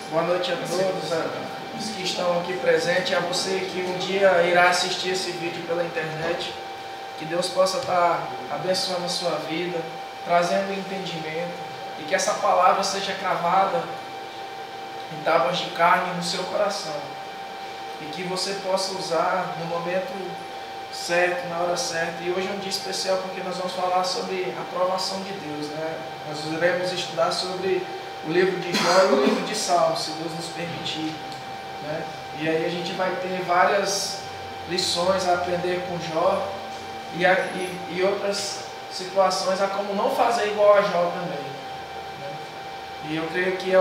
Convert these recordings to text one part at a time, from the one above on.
Boa noite a todos, os que estão aqui presentes, a você que um dia irá assistir esse vídeo pela internet. Que Deus possa estar abençoando a sua vida, trazendo entendimento, e que essa palavra seja cravada em tábuas de carne no seu coração, e que você possa usar no momento certo, na hora certa. E hoje é um dia especial porque nós vamos falar sobre a aprovação de Deus, né? Nós iremos estudar sobre o livro de Jó e o livro de Salmos, se Deus nos permitir, né? E aí a gente vai ter várias lições a aprender com Jó e outras situações a como não fazer igual a Jó também, né? E eu creio que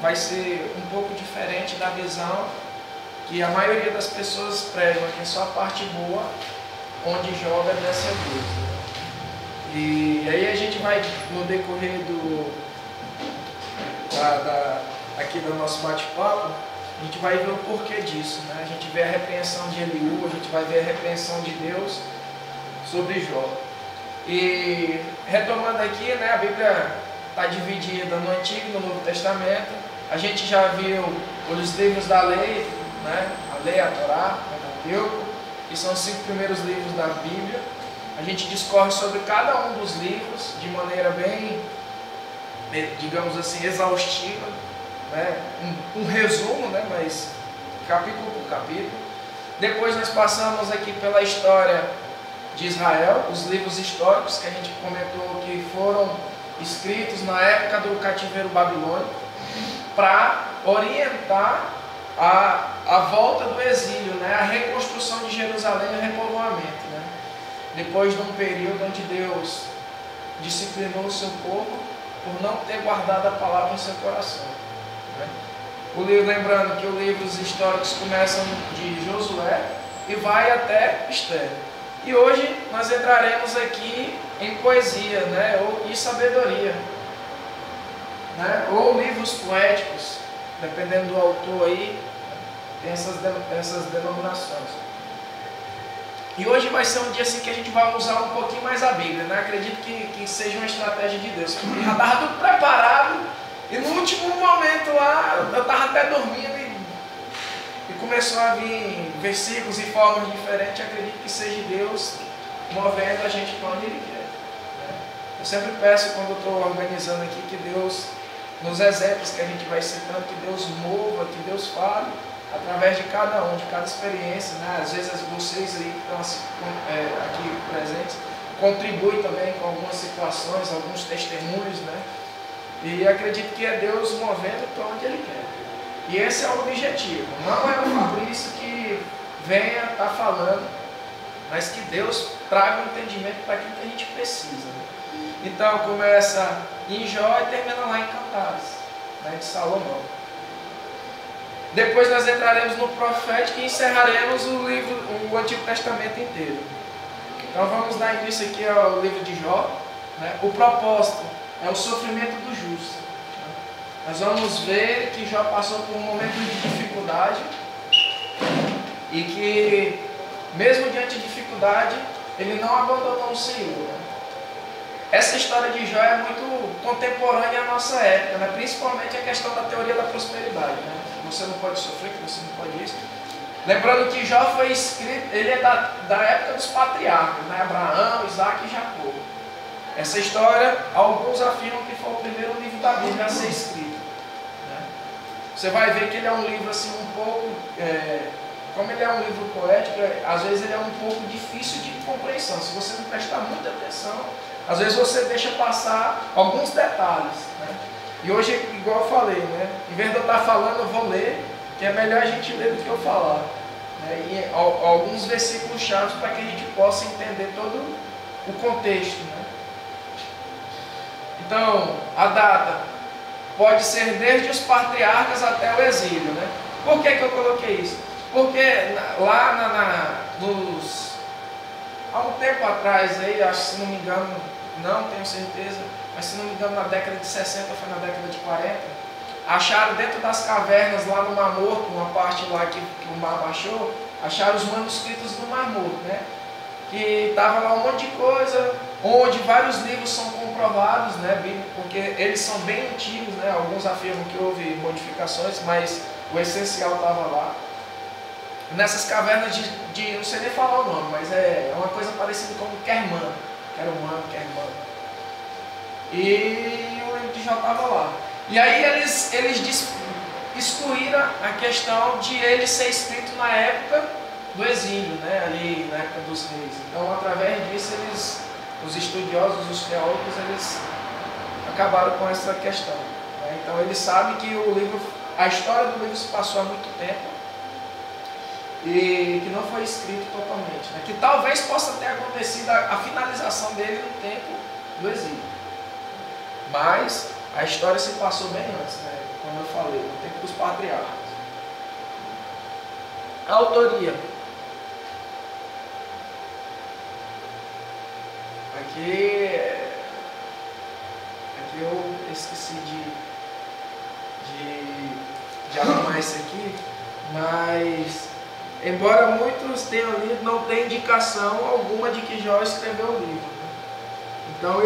vai ser um pouco diferente da visão que a maioria das pessoas pregam, que é só a parte boa, onde Jó obedece a Deus, né? E aí a gente vai, no decorrer aqui do nosso bate-papo, a gente vai ver o porquê disso, né? A gente vê a repreensão de Eliú, a gente vai ver a repreensão de Deus sobre Jó. E retomando aqui, né, a Bíblia está dividida no Antigo e no Novo Testamento. A gente já viu os livros da lei, né? A lei, a Torá, o Pentateuco, que são os 5 primeiros livros da Bíblia. A gente discorre sobre cada um dos livros de maneira bem, digamos assim, exaustiva, né? Um resumo, né? Mas capítulo por capítulo. Depois nós passamos aqui pela história de Israel, os livros históricos que a gente comentou que foram escritos na época do cativeiro babilônico, para orientar a volta do exílio, né? A reconstrução de Jerusalém e o repovoamento, né? Depois de um período onde Deus disciplinou o seu povo por não ter guardado a palavra em seu coração, né? Lembrando que os livros históricos começam de Josué e vai até Esther. E hoje nós entraremos aqui em poesia, né? E sabedoria, né? Ou livros poéticos, dependendo do autor aí, tem essas denominações. E hoje vai ser um dia assim que a gente vai usar um pouquinho mais a Bíblia, né? Acredito que seja uma estratégia de Deus, porque já estava tudo preparado e no último momento lá, eu estava até dormindo e começou a vir versículos e formas diferentes. Acredito que seja Deus movendo a gente para onde Ele quer, né? Eu sempre peço, quando eu estou organizando aqui, que Deus, nos exemplos que a gente vai citando, que Deus mova, que Deus fale através de cada um, de cada experiência, né? Às vezes vocês aí que estão aqui presentes contribuem também com algumas situações, alguns testemunhos, né? E acredito que é Deus movendo para onde Ele quer. E esse é o objetivo. Não é o Fabrício que venha estar falando, mas que Deus traga um entendimento para aquilo que a gente precisa, né? Então começa em Jó e termina lá em Cantares, né, de Salomão. Depois nós entraremos no profético e encerraremos o Antigo Testamento inteiro. Então vamos dar início aqui ao livro de Jó, né? O propósito é o sofrimento do justo. Nós vamos ver que Jó passou por um momento de dificuldade e que, mesmo diante de dificuldade, ele não abandonou o Senhor. Essa história de Jó é muito contemporânea à nossa época, né? Principalmente a questão da teoria da prosperidade, né? Você não pode sofrer, que você não pode isso. Lembrando que Jó foi escrito, ele é da época dos patriarcas, né? Abraão, Isaac e Jacó. Essa história, alguns afirmam que foi o primeiro livro da Bíblia a ser escrito, né? Você vai ver que ele é um livro assim um pouco, como ele é um livro poético, às vezes ele é um pouco difícil de compreensão. Se você não prestar muita atenção, às vezes você deixa passar alguns detalhes, né? E hoje, igual eu falei, né? Em vez de eu estar falando, eu vou ler, que é melhor a gente ler do que eu falar, né? E alguns versículos chaves para que a gente possa entender todo o contexto, né? Então, a data pode ser desde os patriarcas até o exílio, né? Por que eu coloquei isso? Porque lá há um tempo atrás, aí, acho, se não me engano, não tenho certeza, mas se não me engano na década de 60, foi na década de 40, acharam dentro das cavernas lá no Mar Morto, uma parte lá que o mar baixou, acharam os manuscritos do Mar Morto, né? Que estava lá um monte de coisa, onde vários livros são comprovados, né, porque eles são bem antigos, né, alguns afirmam que houve modificações, mas o essencial estava lá. Nessas cavernas de não sei nem falar o nome, mas é uma coisa parecida com o Kerman. E o livro de Jó estava lá. E aí eles excluíram a questão de ele ser escrito na época do exílio, né, ali na época dos reis. Então, através disso, os estudiosos, os teólogos, eles acabaram com essa questão. Né? Então, eles sabem que a história do livro se passou há muito tempo e que não foi escrito totalmente. Né? Que talvez possa ter acontecido a finalização dele no tempo do exílio. Mas a história se passou bem antes, né? Como eu falei, no tempo dos patriarcas. A autoria. Aqui eu esqueci de arrumar isso aqui, mas embora muitos tenham lido, não tem indicação alguma de que Jó escreveu o livro. Né? Então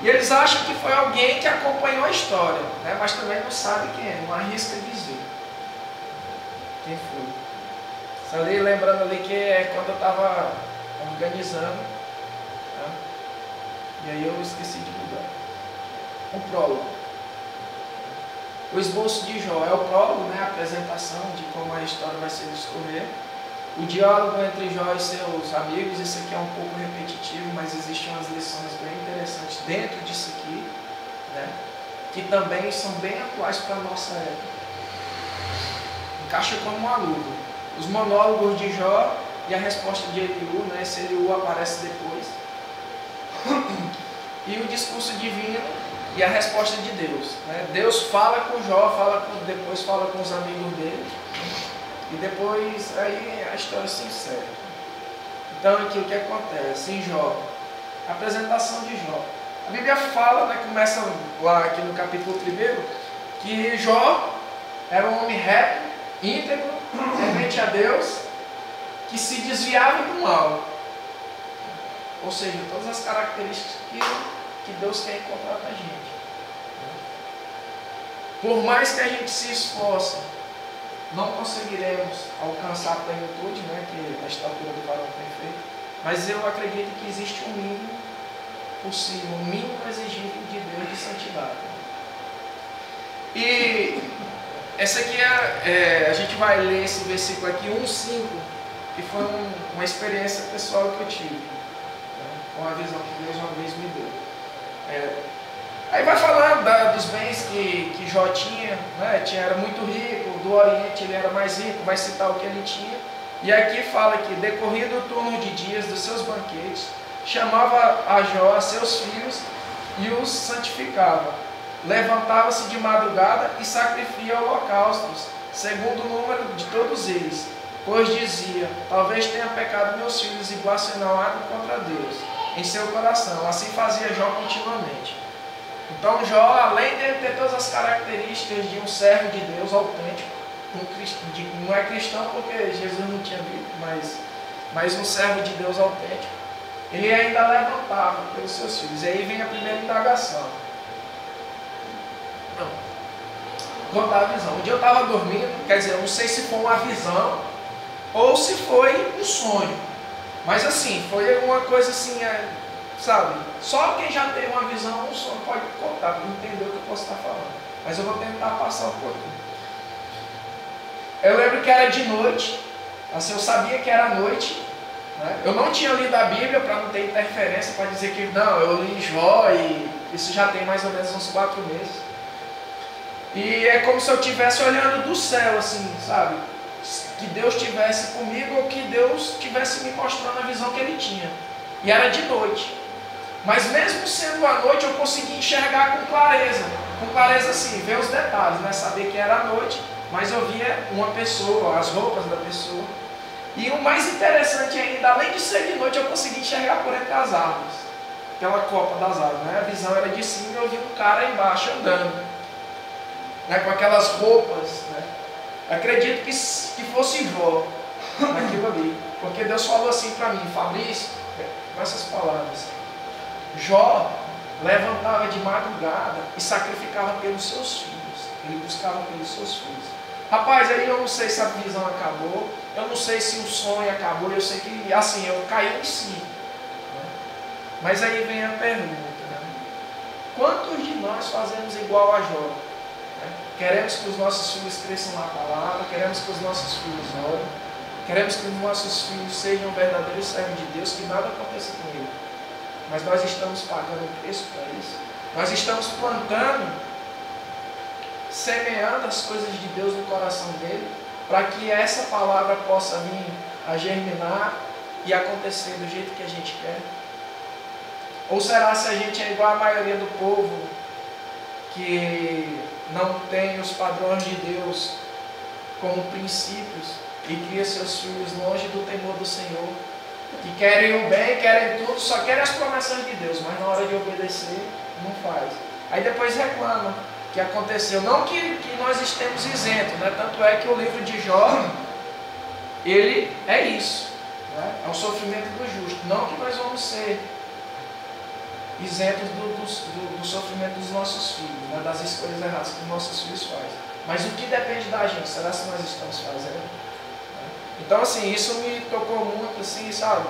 eles acham que foi alguém que acompanhou a história, né? Mas também não sabe quem é, não arrisca dizer quem foi. Só ali, lembrando ali que é quando eu estava organizando, né? E aí eu esqueci de mudar. O prólogo. O esboço de Jó é o prólogo, né? A apresentação de como a história vai se discorrer. O diálogo entre Jó e seus amigos, isso aqui é um pouco repetitivo, mas existem umas lições bem interessantes dentro disso aqui, né? Que também são bem atuais para a nossa época. Encaixa como uma luva. Os monólogos de Jó e a resposta de Eliú, né? Esse Eliú aparece depois. E o discurso divino e a resposta de Deus. Né? Deus fala com Jó, depois fala com os amigos dele. E depois aí a história se encerra. Então aqui o que acontece em Jó? A apresentação de Jó. A Bíblia fala, né, começa lá aqui no capítulo 1, que Jó era um homem reto, íntegro, temente a Deus, que se desviava do mal. Ou seja, todas as características que Deus quer encontrar na gente. Por mais que a gente se esforce, não conseguiremos alcançar a plenitude, né, que a estatura do varão perfeito, mas eu acredito que existe um mínimo possível, um mínimo exigível de Deus de santidade. E essa aqui a gente vai ler esse versículo aqui, 1:5, que foi uma experiência pessoal que eu tive, né, com a visão que Deus uma vez me deu. Aí vai falar dos bens que Jó tinha, né? Era muito rico, do Oriente ele era mais rico, vai citar o que ele tinha. E aqui fala que, decorrido o turno de dias dos seus banquetes, chamava a Jó a seus filhos e os santificava. Levantava-se de madrugada e sacrifica holocaustos, segundo o número de todos eles, pois dizia: talvez tenha pecado meus filhos e blasfemado contra Deus em seu coração. Assim fazia Jó continuamente. Então Jó, além de ter todas as características de um servo de Deus autêntico, não é cristão porque Jesus não tinha vindo, mas um servo de Deus autêntico, ele ainda levantava pelos seus filhos. E aí vem a primeira indagação. Não. Contar a visão. Um dia eu estava dormindo, quer dizer, eu não sei se foi uma visão ou se foi um sonho. Mas assim, foi uma coisa assim, sabe? Só quem já teve uma visão, um sonho pode contar, para entender o que eu posso estar falando. Mas eu vou tentar passar um pouquinho. Eu lembro que era de noite, assim, eu sabia que era noite, né? Eu não tinha lido a Bíblia para não ter interferência, para dizer que não, eu li Jó e isso já tem mais ou menos uns 4 meses. E é como se eu estivesse olhando do céu, assim, sabe? Que Deus estivesse comigo ou que Deus estivesse me mostrando a visão que Ele tinha. E era de noite. Mas mesmo sendo à noite, eu consegui enxergar com clareza assim, ver os detalhes, né? Saber que era à noite, mas eu via uma pessoa, as roupas da pessoa. E o mais interessante ainda, além de ser de noite, eu consegui enxergar por entre as árvores, pela copa das árvores, né? A visão era de cima e eu vi um cara embaixo andando, né? Com aquelas roupas, né? Acredito que fosse Jó naquilo ali, porque Deus falou assim para mim: Fabrício, com essas palavras. Jó levantava de madrugada e sacrificava pelos seus filhos. Ele buscava pelos seus filhos. Rapaz, aí eu não sei se a visão acabou, eu não sei se o sonho acabou, eu sei que, assim, eu caí em si. Né? Mas aí vem a pergunta, né? Quantos de nós fazemos igual a Jó? Né? Queremos que os nossos filhos cresçam na palavra, queremos que os nossos filhos orem, queremos que os nossos filhos sejam verdadeiros servos de Deus, que nada aconteça com ele. Mas nós estamos pagando o preço para isso. Nós estamos plantando, semeando as coisas de Deus no coração dele, para que essa palavra possa vir a germinar e acontecer do jeito que a gente quer. Ou será se a gente é igual a maioria do povo, que não tem os padrões de Deus como princípios e cria seus filhos longe do temor do Senhor, que querem o bem, querem tudo, só querem as promessas de Deus, mas na hora de obedecer, não faz. Aí depois reclama que aconteceu. Não que nós estemos isentos, né? Tanto é que o livro de Jó, ele é isso, né? É o sofrimento do justo. Não que nós vamos ser isentos do sofrimento dos nossos filhos, né? Das escolhas erradas que os nossos filhos fazem. Mas o que depende da gente, será se nós estamos fazendo? Então, assim, isso me tocou muito, assim, sabe?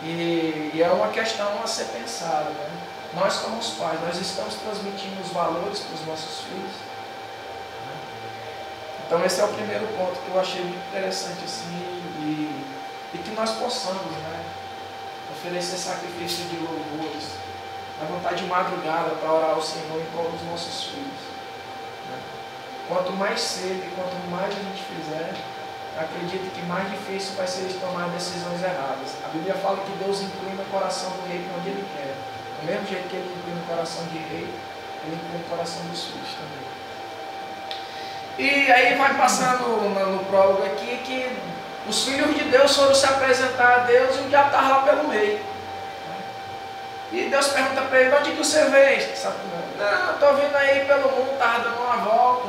E é uma questão a ser pensada, né? Nós, como os pais, nós estamos transmitindo os valores para os nossos filhos. Então, esse é o primeiro ponto que eu achei muito interessante, assim, e que nós possamos, né? Oferecer sacrifício de louvores, levantar de madrugada para orar ao Senhor em prol dos nossos filhos. Né? Quanto mais cedo e quanto mais a gente fizer, acredito que mais difícil vai ser eles tomar decisões erradas. A Bíblia fala que Deus inclina o coração do rei para onde Ele quer. Do mesmo jeito que Ele inclina o coração de rei, Ele inclina o coração dos filhos também. E aí vai passando no prólogo aqui que os filhos de Deus foram se apresentar a Deus e o diabo estava lá pelo meio. E Deus pergunta para ele: onde que você vem? Não, estou vindo aí pelo mundo, estava dando uma volta.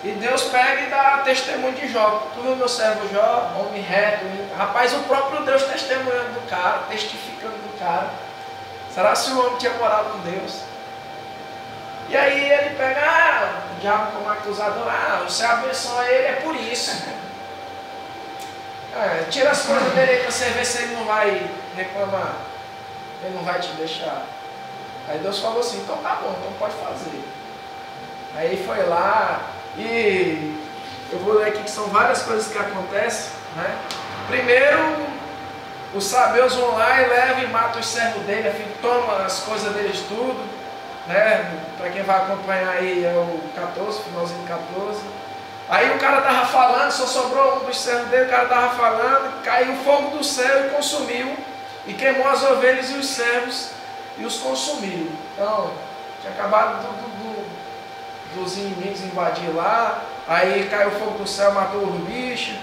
E Deus pega e dá testemunho de Jó. Tu viu meu servo Jó, homem reto? Rapaz, o próprio Deus testemunhando do cara, testificando do cara. Será se o homem tinha morado com Deus? E aí ele pega, o diabo como acusador: você abençoa ele, é por isso. Tira as coisas dele aí para você ver se ele não vai reclamar. Ele não vai te deixar. Aí Deus falou assim: então tá bom, então pode fazer. Aí foi lá. E eu vou ler aqui que são várias coisas que acontecem, né? Primeiro, os sabeus vão lá e levam e matam os servos dele, afim, toma as coisas deles tudo, né? Para quem vai acompanhar aí é o 14, finalzinho 14. Aí o cara estava falando, só sobrou um dos servos dele, o cara estava falando, caiu fogo do céu e consumiu, e queimou as ovelhas e os servos e os consumiu. Então, tinha acabado dos inimigos invadir lá, aí caiu fogo do céu, matou os bichos.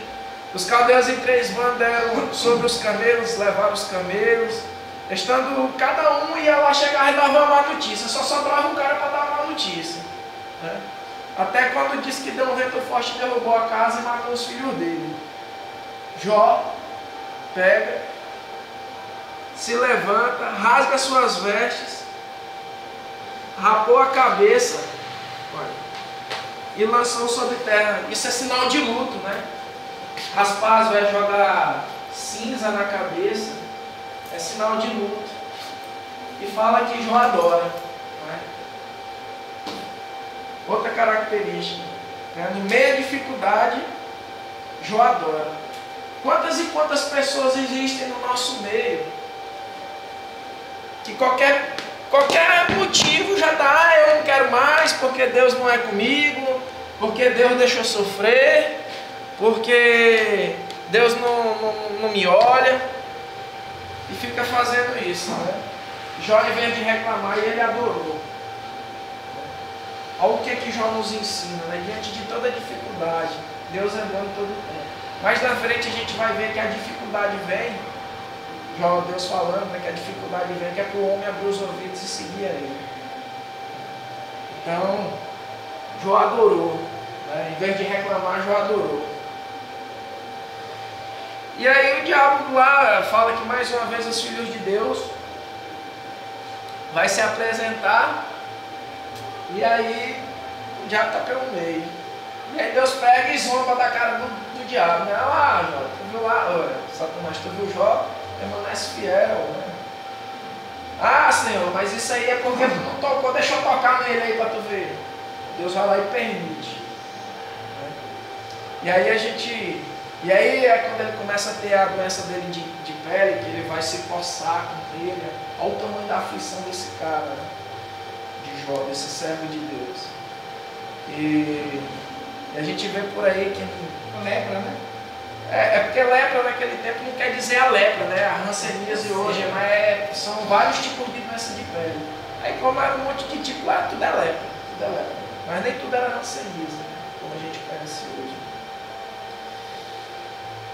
Os caldeus em 3 bandos deram sobre os camelos, levaram os camelos. Estando cada um ia lá, chegava e dava uma má notícia, só sobrava um cara para dar uma má notícia. Né? Até quando disse que deu um vento forte, derrubou a casa e matou os filhos dele. Jó pega, se levanta, rasga suas vestes, rapou a cabeça e lançou sobre terra. Isso é sinal de luto, né? Raspar, vai jogar cinza na cabeça, é sinal de luto. E fala que Jó adora, né? Outra característica, né? No meio da dificuldade, Jó adora. Quantas e quantas pessoas existem no nosso meio que qualquer motivo já dá: eu não quero mais, porque Deus não é comigo, porque Deus deixou sofrer, porque Deus não me olha, e fica fazendo isso, né? Jó, em vez de reclamar, ele adorou. Olha o que Jó nos ensina, né? Diante de toda dificuldade, Deus é bom em todo o tempo. Mais na frente a gente vai ver que a dificuldade vem, Deus falando, né, que a dificuldade vem, que é para o homem abrir os ouvidos e seguir a ele. Então, Jó adorou, né? Em vez de reclamar, Jó adorou. E aí o diabo lá fala que mais uma vez os filhos de Deus vai se apresentar, e aí o diabo está pelo meio. E aí Deus pega e zomba da cara do diabo, né? Ah, Jó, tu viu lá, olha, Satanás, tu viu Jó, permanece fiel, né? Ah, Senhor, mas isso aí é porque tu não tocou, deixa eu tocar nele aí para tu ver. Deus vai lá e permite. Né? E aí é quando ele começa a ter a doença dele de pele, que ele vai se coçar com ele. Olha o tamanho da aflição desse cara, né? De Jó, desse servo de Deus. E a gente vê por aí que lepra, né? É porque lepra naquele tempo não quer dizer a lepra, né? A hanseníase hoje, mas são vários tipos de doença de pele. Aí como era um monte de tipo lá, tudo é lepra. Mas nem tudo era hanseníase, né? Como a gente conhece hoje.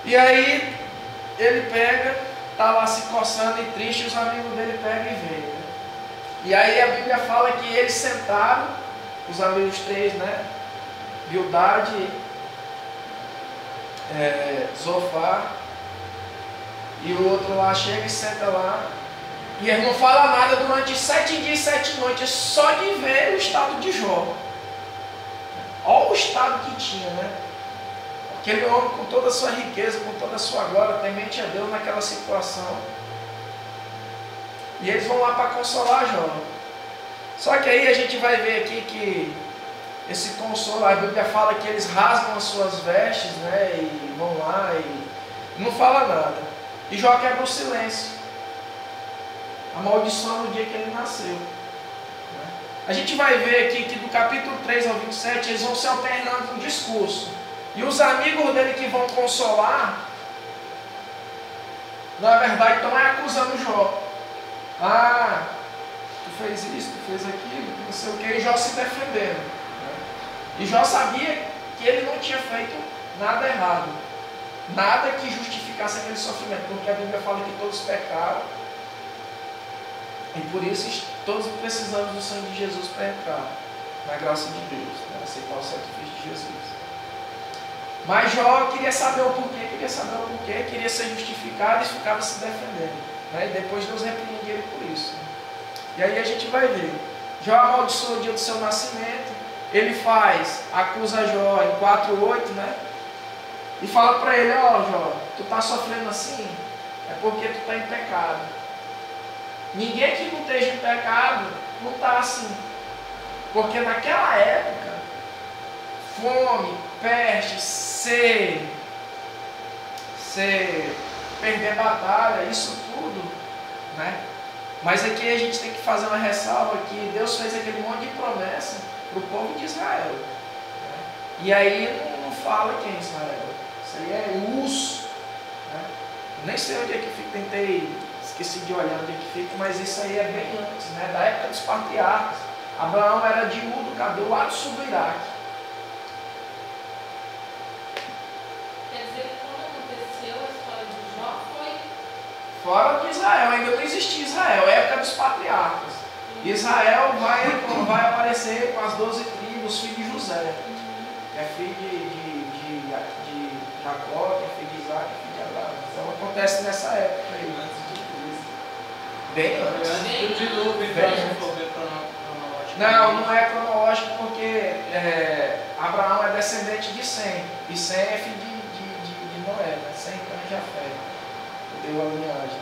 E aí ele pega, tá lá se coçando e triste, os amigos dele pegam e vêm. Né? E aí a Bíblia fala que eles sentaram, os amigos três, né? Bildade, Zofar, e o outro lá chega e senta lá, e ele não fala nada durante 7 dias e 7 noites, só de ver o estado de Jó. Olha o estado que tinha, né? Aquele homem com toda a sua riqueza, com toda a sua glória, temente a Deus naquela situação. E eles vão lá para consolar Jó. Só que aí a gente vai ver aqui que esse consolo, a Bíblia fala que eles rasgam as suas vestes, né, e vão lá e não fala nada. E Jó quebra o silêncio. A maldição no dia que ele nasceu. Né? A gente vai ver aqui que do capítulo 3 ao 27, eles vão se alternando no discurso. E os amigos dele que vão consolar, na verdade estão acusando Jó. Ah, tu fez isso, tu fez aquilo, não sei o que, e Jó se defendendo. E Jó sabia que ele não tinha feito nada errado, nada que justificasse aquele sofrimento, porque a Bíblia fala que todos pecaram, e por isso todos precisamos do sangue de Jesus para entrar na graça de Deus, né? Aceitar o sacrifício de Jesus. Mas Jó queria saber o porquê, queria ser justificado e ficava se defendendo. Né? E depois Deus repreendia ele por isso. E aí a gente vai ver. Jó amaldiçoou o dia do seu nascimento. Ele acusa Jó em 4:8, né? E fala para ele, ó Jó, tu está sofrendo assim, é porque tu está em pecado. Ninguém que não esteja em pecado não está assim. Porque naquela época, fome, peste, sede, perder batalha, isso tudo, né? Mas aqui a gente tem que fazer uma ressalva que Deus fez aquele monte de promessa para o povo de Israel. Né? E aí não fala quem é Israel. Isso aí é Uz. Né? Nem sei onde é que fica, esqueci de olhar onde é que fica, mas isso aí é bem antes, né? Da época dos patriarcas. Abraão era de Ur do Cadeu, lá do sul do Iraque. Quer dizer que quando aconteceu a história de Jó foi fora de Israel, ainda não existia Israel, é a época dos patriarcas. Israel vai aparecer com as 12 tribos, filho de José, que é filho de Jacó, que é filho de Isaac, que é filho de Abraão. Então acontece nessa época aí. Bem antes. De novo, Não é cronológico porque Abraão é descendente de Sem, e Sem é filho de Noé, né? Sem também já fé. Deu a linhagem.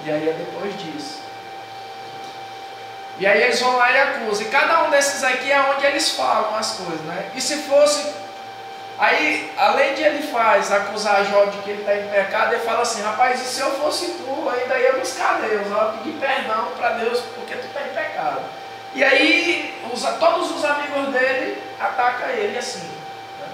E aí é depois disso. E aí eles vão lá e acusam. E cada um desses aqui é onde eles falam as coisas, né? E se fosse... Aí, além de ele acusar Jó de que ele está em pecado, ele fala assim, rapaz, e se eu fosse tu, ainda ia buscar Deus, ó, pedir perdão para Deus, porque tu está em pecado. E aí, todos os amigos dele atacam ele assim. Né?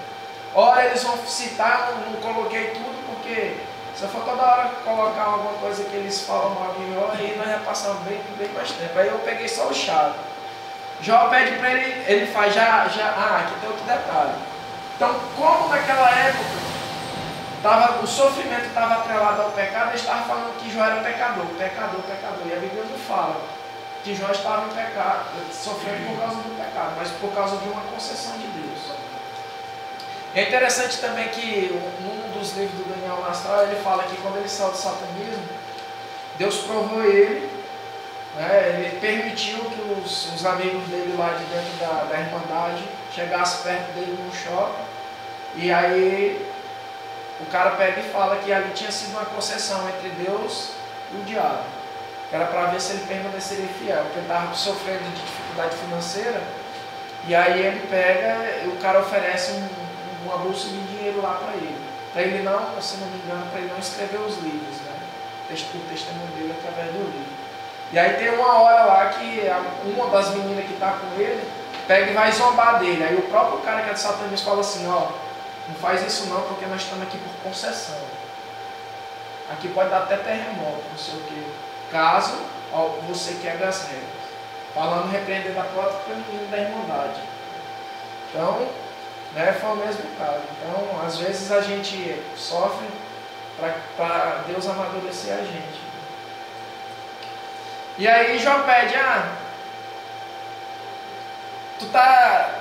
Ora, eles vão citar, não coloquei tudo, porque... Se eu for toda hora colocar alguma coisa que eles falam mal de Jó, aí nós já passamos bem mais tempo. Aí eu peguei só o chave. Jó pede para ele faz aqui tem outro detalhe. Então, como naquela época o sofrimento estava atrelado ao pecado, eles estavam falando que Jó era pecador. E a Bíblia não fala que Jó estava em pecado, sofrendo por causa do pecado, mas por causa de uma concessão de Deus. É interessante também que num dos livros do Daniel Mastral, ele fala que quando ele saiu do satanismo, Deus provou ele, né, ele permitiu que os amigos dele lá de dentro da Irmandade chegassem perto dele no shopping, e aí o cara pega e fala que ali tinha sido uma concessão entre Deus e o diabo, que era para ver se ele permaneceria fiel, porque ele estava sofrendo de dificuldade financeira, e aí ele pega e o cara oferece uma bolsa de dinheiro lá para ele não, se não me engano, para ele não escrever os livros, né? O testemunho dele através do livro. E aí tem uma hora lá que uma das meninas que está com ele pega e vai zombar dele. Aí o próprio cara que é do satanismo fala assim, ó, não faz isso não, porque nós estamos aqui por concessão. Aqui pode dar até terremoto, não sei o que. Caso você quebre as regras. Falando repreender da própria menina da Irmandade. Então, né, foi o mesmo caso. Então, às vezes a gente sofre para Deus amadurecer a gente. E aí Jó pede,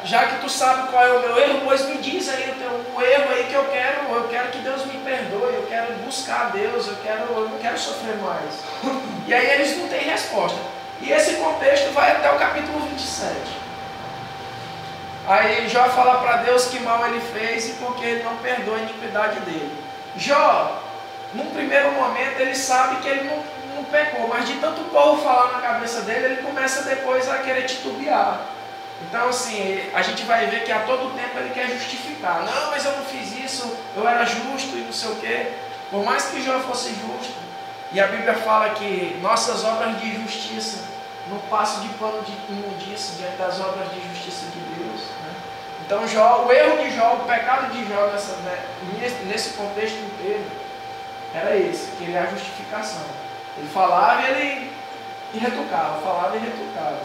já que tu sabe qual é o meu erro, pois me diz aí o erro aí que eu quero que Deus me perdoe, eu quero buscar a Deus, eu não quero sofrer mais. E aí eles não têm resposta. E esse contexto vai até o capítulo 27. Aí Jó fala para Deus que mal ele fez e porque ele não perdoa a iniquidade dele. Jó, num primeiro momento, ele sabe que ele não pecou, mas de tanto povo falar na cabeça dele, ele começa depois a querer titubear. Então, assim, a gente vai ver que a todo tempo ele quer justificar. Não, mas eu não fiz isso, eu era justo e não sei o quê. Por mais que Jó fosse justo, e a Bíblia fala que nossas obras de justiça não passam de pano de imundícia diante das obras de justiça de Deus, né? Então, Jó, o erro de Jó, o pecado de Jó nesse contexto inteiro, era esse, que ele é a justificação. Ele falava e ele retocava, falava e retocava.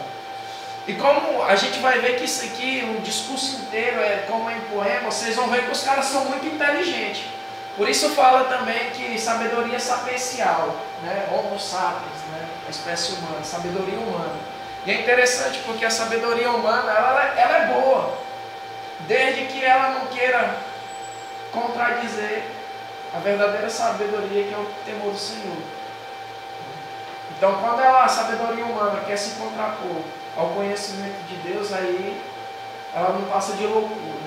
E como a gente vai ver que isso aqui, o discurso inteiro é como em poema, vocês vão ver que os caras são muito inteligentes. Por isso fala também que sabedoria sapiencial, né? Homo sapiens, né? A espécie humana, sabedoria humana. E é interessante porque a sabedoria humana, ela é boa, desde que ela não queira contradizer a verdadeira sabedoria, que é o temor do Senhor. Então, quando a sabedoria humana quer se contrapor ao conhecimento de Deus, aí ela não passa de loucura.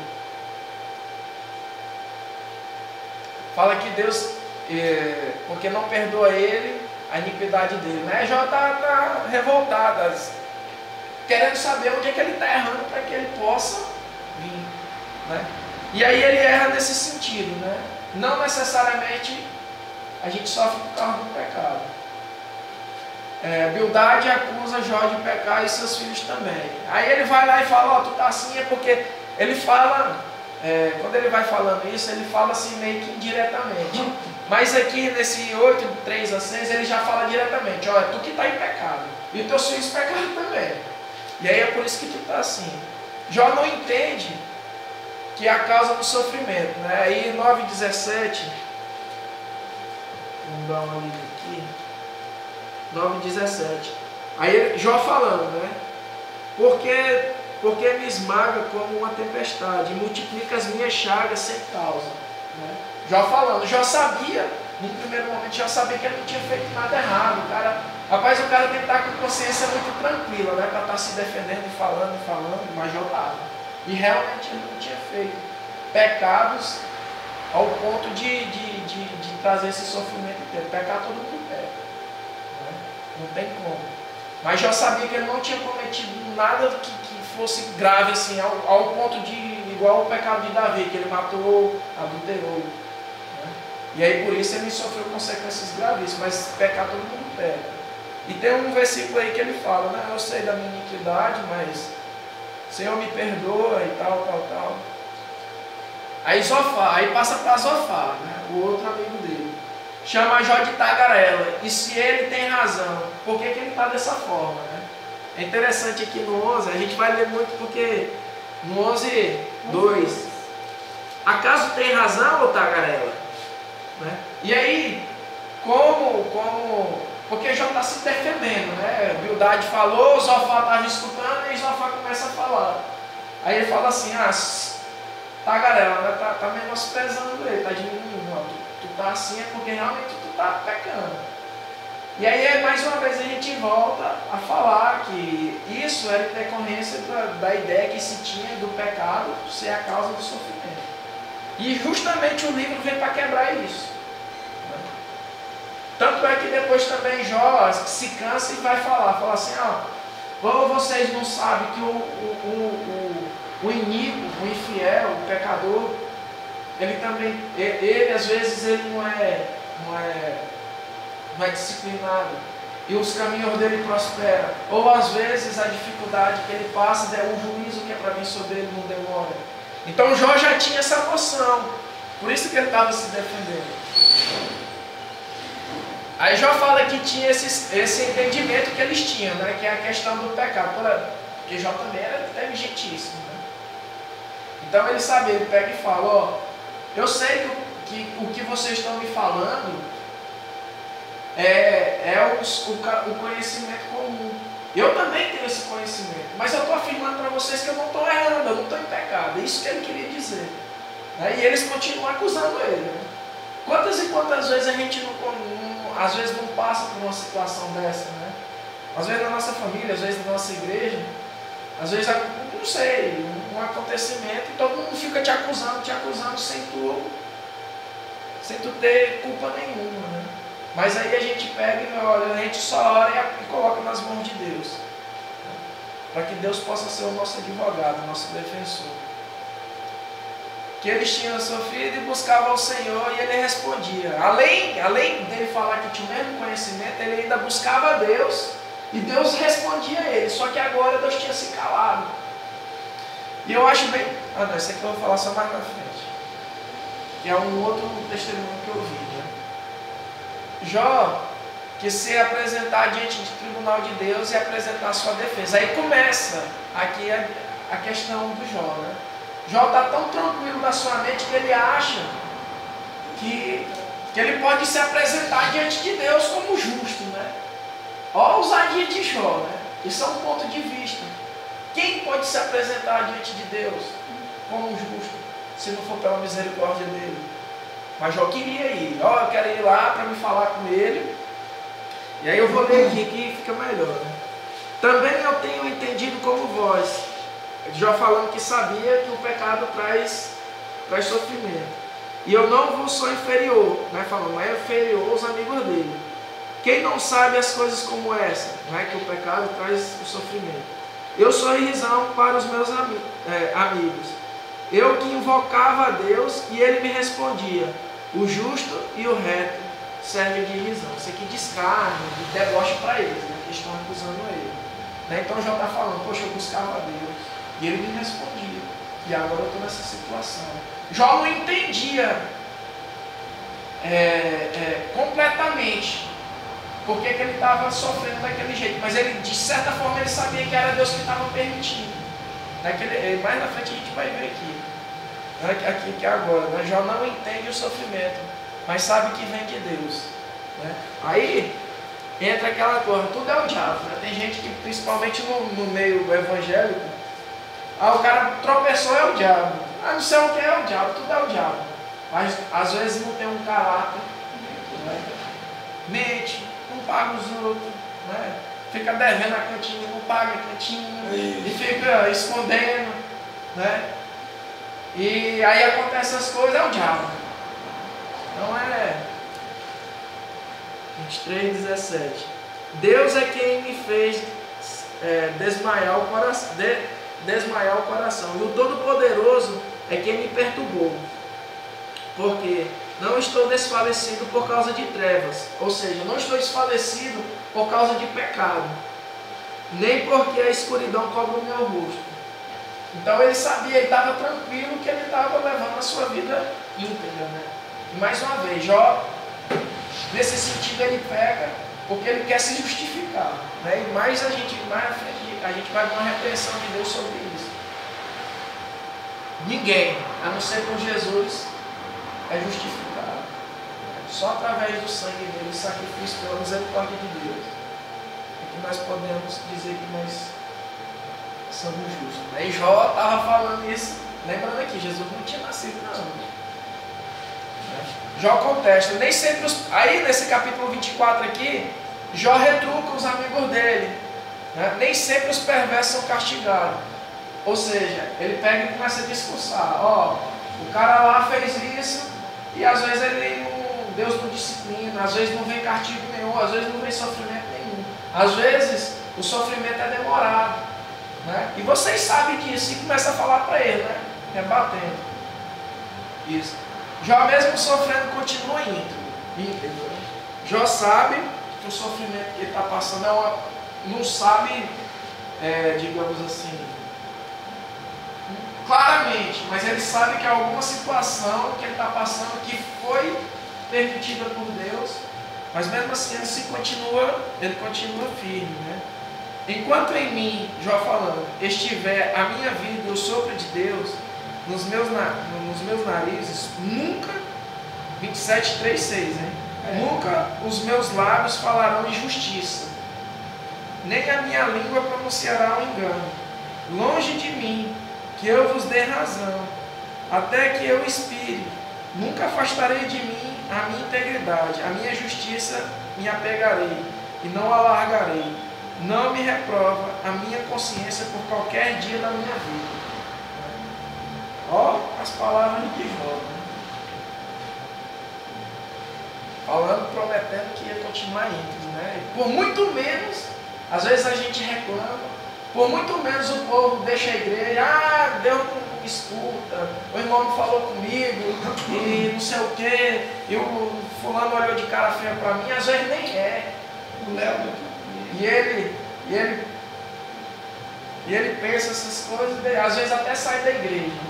Fala que Deus, porque não perdoa ele, a iniquidade dele, né? Já está revoltado, querendo saber onde é que ele está errando para que ele possa vir, né? E aí ele erra nesse sentido, né? Não necessariamente a gente sofre por causa do pecado. Bildade acusa Jó de pecar e seus filhos também. Aí ele vai lá e fala, tu tá assim, é porque ele fala, quando ele vai falando isso, ele fala assim meio que indiretamente. Mas aqui nesse 8, 3 a 6, ele já fala diretamente, olha, tu que está em pecado, e os teus filhos pecaram também. E aí é por isso que tu está assim. Jó não entende que é a causa do sofrimento, né? Aí 9:17, vamos dar uma lida aqui, 9:17, aí Jó falando, né? Porque me esmaga como uma tempestade, e multiplica as minhas chagas sem causa, né? Jó falando, Jó sabia, no primeiro momento, já sabia que ele não tinha feito nada errado. O cara tem que estar com consciência muito tranquila, né? Para estar se defendendo e falando, mas Jó estava. E realmente ele não tinha feito pecados ao ponto de trazer esse sofrimento inteiro. Pecar todo mundo peca, né? Não tem como. Mas Jó sabia que ele não tinha cometido nada que fosse grave assim, ao ponto de, igual o pecado de Davi, que ele matou, adulterou. Né? E aí por isso ele sofreu consequências gravíssimas, mas pecar todo mundo peca. E tem um versículo aí que ele fala, né? Eu sei da minha iniquidade, mas Senhor me perdoa e tal. Aí passa para Zofar, né? O outro amigo dele. Chama Jó de tagarela. E se ele tem razão, por que ele está dessa forma, né? É interessante aqui no 11, a gente vai ler muito porque no 11:2, acaso tem razão ou tagarela? Né? E aí, porque Jó está se defendendo, né? Bildade falou, Zofar estava escutando e Zofar começa a falar. Aí ele fala assim, tagarela, né? Tá menosprezando ele, tá diminuindo. Não, tu tá assim é porque realmente tu tá pecando. E aí, mais uma vez, a gente volta a falar que isso era em decorrência da ideia que se tinha do pecado ser a causa do sofrimento. E justamente o livro vem para quebrar isso. Tanto é que depois também Jó se cansa e vai fala assim, ou vocês não sabem que o iníquo, o infiel, o pecador, ele às vezes ele não é disciplinado e os caminhos dele prosperam, ou às vezes a dificuldade que ele passa, o juízo que é para vir sobre ele não demora. Então Jó já tinha essa noção, por isso que ele estava se defendendo. Aí Jó fala que tinha esse entendimento que eles tinham, né, que é a questão do pecado, porque Jó também era inteligentíssimo, né? Então ele sabe, ele pega e fala, eu sei que o que vocês estão me falando é o conhecimento comum. Eu também tenho esse conhecimento, mas eu estou afirmando para vocês que eu não estou errando, eu não estou em pecado. É isso que ele queria dizer. E eles continuam acusando ele. Né? Quantas e quantas vezes a gente às vezes não passa por uma situação dessa, né? Às vezes na nossa família, às vezes na nossa igreja, às vezes, não sei, um acontecimento e todo mundo fica te acusando sem tu ter culpa nenhuma, né? Mas aí a gente pega e olha, a gente só ora e coloca nas mãos de Deus, né? Para que Deus possa ser o nosso advogado, o nosso defensor. Que eles tinham sofrido e buscavam ao Senhor e ele respondia. Além dele falar que tinha o mesmo conhecimento, ele ainda buscava a Deus e Deus respondia a ele. Só que agora Deus tinha se calado. E eu acho bem... não, isso aqui eu vou falar só mais na frente. Que é um outro testemunho que eu vi, né? Jó, que se apresentar diante do tribunal de Deus e apresentar a sua defesa. Aí começa aqui a questão do Jó, né? Jó está tão tranquilo da sua mente que ele acha que ele pode se apresentar diante de Deus como justo, né? Olha a ousadia de Jó, né? Isso é um ponto de vista. Quem pode se apresentar diante de Deus como justo, se não for pela misericórdia dele? Mas Jó queria ir. Eu quero ir lá para me falar com ele. E aí eu vou ler aqui que fica melhor, né? Também eu tenho entendido como vós. Jó falando que sabia que o pecado traz sofrimento. E eu não vos sou inferior, né? Falando, não é inferior aos amigos dele. Quem não sabe as coisas como essa, né? Que o pecado traz o sofrimento. Eu sou irrisão para os meus amigos. Eu que invocava a Deus e ele me respondia. O justo e o reto servem de irrisão. Isso aqui descarga, de deboche para eles, né? Que estão acusando ele. Né? Então Jó está falando, poxa, eu buscava a Deus. E ele me respondia. E agora eu estou nessa situação. Jó não entendia completamente por que ele estava sofrendo daquele jeito. Mas ele, de certa forma, ele sabia que era Deus que estava permitindo. Mais na frente a gente vai ver aqui. Aqui que é agora. Né? Jó não entende o sofrimento, mas sabe que vem de Deus. Né? Aí entra aquela coisa, tudo é o diabo. Né? Tem gente que, principalmente no meio evangélico, o cara tropeçou, é o diabo. Não sei o que é o diabo, tudo é o diabo. Mas às vezes não tem um caráter, né? Mente, não paga os outros, né? Fica devendo a cantina, não paga a cantina, e fica escondendo, né? E aí acontecem essas coisas, é o diabo. Então 23:17. Deus é quem me fez desmaiar o coração. E o Todo-Poderoso é quem me perturbou. Porque não estou desfalecido por causa de trevas. Ou seja, não estou desfalecido por causa de pecado. Nem porque a escuridão cobre o meu rosto. Então ele sabia, ele estava tranquilo que ele estava levando a sua vida íntegra, né? E mais uma vez, Jó, nesse sentido ele pega, porque ele quer se justificar, né? E mais à frente, a gente vai ver uma repreensão de Deus sobre isso. Ninguém, a não ser por Jesus, é justificado. Só através do sangue dele, sacrifício pela misericórdia de Deus, é que nós podemos dizer que nós somos justos. E Jó estava falando isso Lembrando aqui, Jesus não tinha nascido, não. Jó contesta, nem sempre aí nesse capítulo 24 aqui, Jó retruca os amigos dele, né? Nem sempre os perversos são castigados. Ou seja, ele pega e começa a discursar, ó, o cara lá fez isso e às vezes Deus não disciplina, às vezes não vem castigo nenhum, às vezes não vem sofrimento nenhum, às vezes o sofrimento é demorado, né? E vocês sabem disso, e começa a falar para ele, né? Rebatendo isso. Jó mesmo sofrendo continua íntegro. Jó sabe que o sofrimento que ele está passando não sabe, digamos assim, claramente, mas ele sabe que há alguma situação que ele está passando que foi permitida por Deus, mas mesmo assim ele continua firme, né? Enquanto em mim, Jó falando, estiver a minha vida e o sopro de Deus nos meus narizes, nunca, 27:3-6, hein? Nunca os meus lábios falarão injustiça, nem a minha língua pronunciará um engano. Longe de mim, que eu vos dê razão, até que eu expire. Nunca afastarei de mim a minha integridade, a minha justiça me apegarei, e não a largarei. Não me reprova a minha consciência por qualquer dia da minha vida. Ó, as palavras de Jó, né? Falando, prometendo que ia continuar íntegro, né? Por muito menos, às vezes a gente reclama, por muito menos o povo deixa a igreja, Deus não escuta, o irmão não falou comigo, e não sei o que, e o fulano olhou de cara feia para mim, às vezes nem é. O Léo, e ele pensa essas coisas, às vezes até sai da igreja.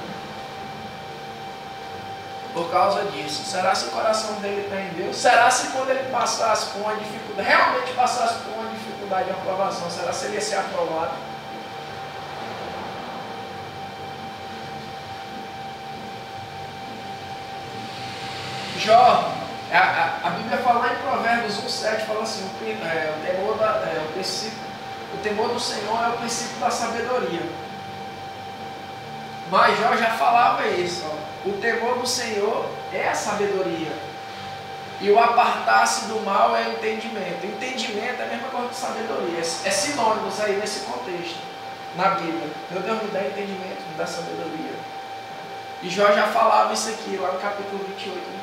Por causa disso. Será se o coração dele está em Deus? Será se quando ele passasse por uma dificuldade, realmente passasse por uma dificuldade de aprovação, será se ele ia ser aprovado? Jó, a Bíblia fala lá em Provérbios 1:7, fala assim, o temor do Senhor é o princípio da sabedoria. Mas Jó já falava isso, ó. O temor do Senhor é a sabedoria. E o apartar-se do mal é o entendimento. O entendimento é a mesma coisa que sabedoria. É sinônimos aí nesse contexto, na Bíblia. Meu Deus, me dá entendimento, me dá sabedoria. E Jó já falava isso aqui, lá no capítulo 28.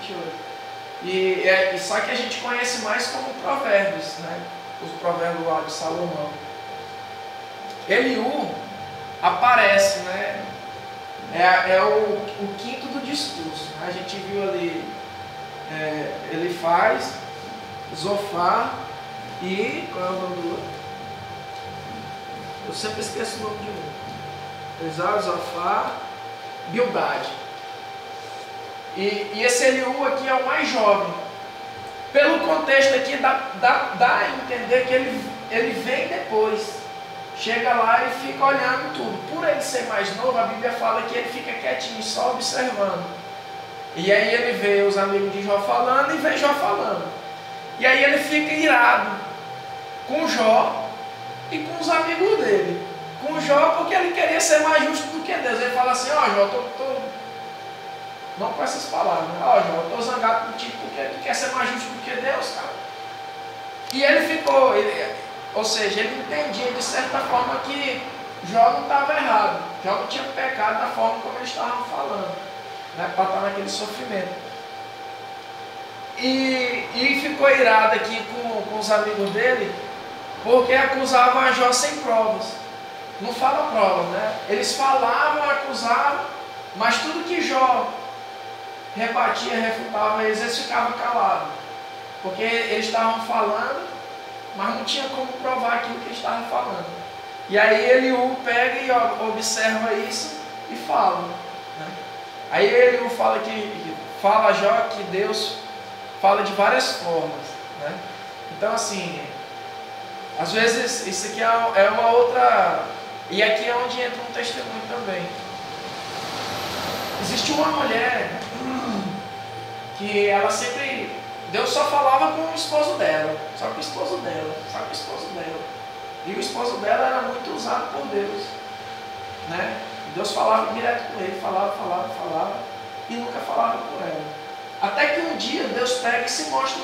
Só que a gente conhece mais como provérbios, né? Os provérbios lá de Salomão. Eliú aparece, né? É o quinto do discurso. A gente viu ali Elifaz, Zofar e qual é o nome do outro? Eu sempre esqueço o nome de um. Elifaz, Zofar, Bildade. E esse Eliú aqui é o mais jovem. Pelo contexto aqui dá a entender que ele vem depois. Chega lá e fica olhando tudo. Por ele ser mais novo, a Bíblia fala que ele fica quietinho, só observando. E aí ele vê os amigos de Jó falando e vê Jó falando. E aí ele fica irado com Jó e com os amigos dele. Com Jó porque ele queria ser mais justo do que Deus. Ele fala assim, ó Jó, não com essas palavras, ó Jó, eu estou zangado contigo porque tu quer ser mais justo do que Deus, cara. E ele ficou... Ou seja, ele entendia de certa forma que Jó não estava errado, Jó não tinha pecado da forma como eles estavam falando, né, para estar naquele sofrimento. E ficou irado aqui com os amigos dele, porque acusavam a Jó sem provas. Não fala prova, né? Eles falavam, acusavam, mas tudo que Jó rebatia, refutava, eles ficavam calados, porque eles estavam falando, mas não tinha como provar aquilo que eles estavam falando. E aí Eliú pega e observa isso e fala, né? Aí Eliú fala a Jó que Deus fala de várias formas, né? Então assim, às vezes isso aqui é uma outra... E aqui é onde entra um testemunho também. Existe uma mulher que ela sempre... Deus só falava com o esposo dela, só com o esposo dela. E o esposo dela era muito usado por Deus, né? Deus falava direto com ele, falava, e nunca falava por ela. Até que um dia Deus pega e se mostra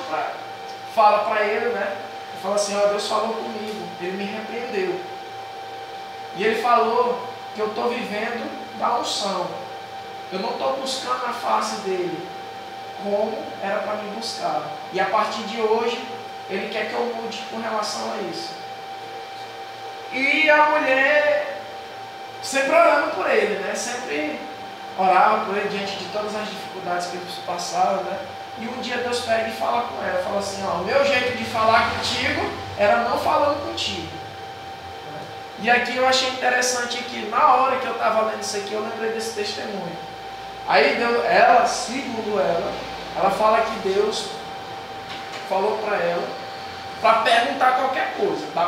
fala para ele, né? Fala assim, ó, Deus falou comigo, ele me repreendeu. E ele falou que eu estou vivendo da unção. Eu não estou buscando a face dele como era para me buscar. E a partir de hoje, ele quer que eu mude com relação a isso. E a mulher sempre orando por ele, né? Sempre orava por ele diante de todas as dificuldades que ele passava, né? E um dia Deus pega e fala com ela, fala assim, ó, o meu jeito de falar contigo era não falando contigo. E aqui eu achei interessante que na hora que eu estava lendo isso aqui, eu lembrei desse testemunho. Aí ela, segundo ela fala que Deus falou para ela para perguntar qualquer coisa da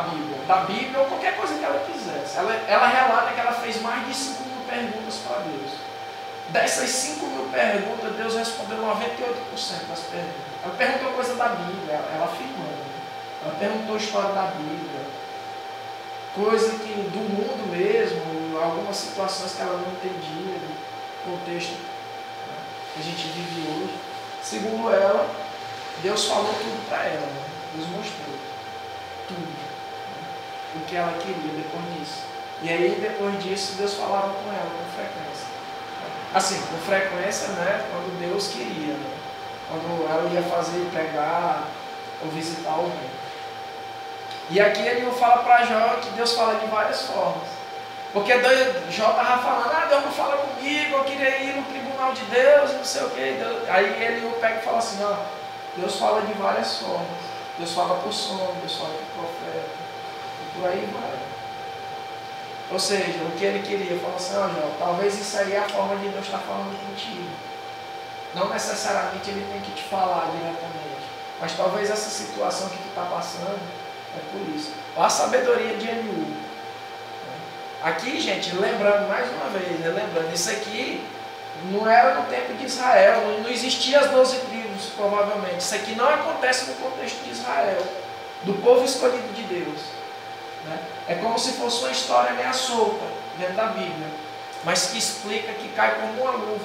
Bíblia ou qualquer coisa que ela quisesse. Ela relata que ela fez mais de 5.000 perguntas para Deus. Dessas 5.000 perguntas, Deus respondeu 98% das perguntas. Ela perguntou coisa da Bíblia, ela afirmando. Ela perguntou a história da Bíblia, coisa que do mundo mesmo, algumas situações que ela não entendia, do contexto que a gente vive hoje. Segundo ela, Deus falou tudo para ela, né? Deus mostrou tudo, o que ela queria depois disso. E aí, depois disso, Deus falava com ela com frequência. Assim, com frequência, né? Quando Deus queria, né? Quando ela ia pregar ou visitar alguém. E aqui ele fala para Jó que Deus fala de várias formas. Porque Jó estava falando, Deus não fala comigo, eu queria ir no tribunal de Deus, não sei o que. Aí ele pega e fala assim, ó, Deus fala de várias formas. Deus fala por sonho, Deus fala por profeta, e por aí vai. Ou seja, o que ele queria, falou assim, ó Jó, talvez isso aí é a forma de Deus estar falando contigo. Não necessariamente ele tem que te falar diretamente, mas talvez essa situação que tu está passando é por isso. Olha a sabedoria de Eliú. Aqui, gente, lembrando mais uma vez, lembrando, isso aqui não era no tempo de Israel, não existia as 12 tribos, provavelmente. Isso aqui não acontece no contexto de Israel, do povo escolhido de Deus. Né? É como se fosse uma história meio solta dentro da Bíblia, mas que explica, que cai como uma luva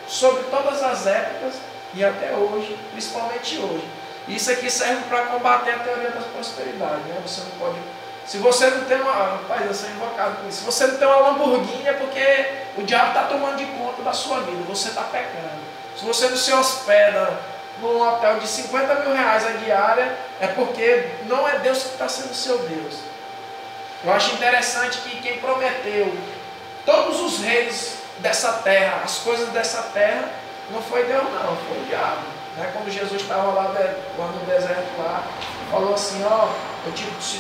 sobre todas as épocas e até hoje, principalmente hoje. Isso aqui serve para combater a teoria da prosperidade. Né? Você não pode... Se você não tem uma... Rapaz, eu sou invocado com isso. Se você não tem uma Lamborghini é porque o diabo está tomando de conta da sua vida, você está pecando. Se você não se hospeda num hotel de 50 mil reais a diária, é porque não é Deus que está sendo seu Deus. Eu acho interessante que quem prometeu todos os reis dessa terra, as coisas dessa terra, não foi Deus não, foi o diabo. Né? Quando Jesus estava lá no deserto lá, falou assim, ó, se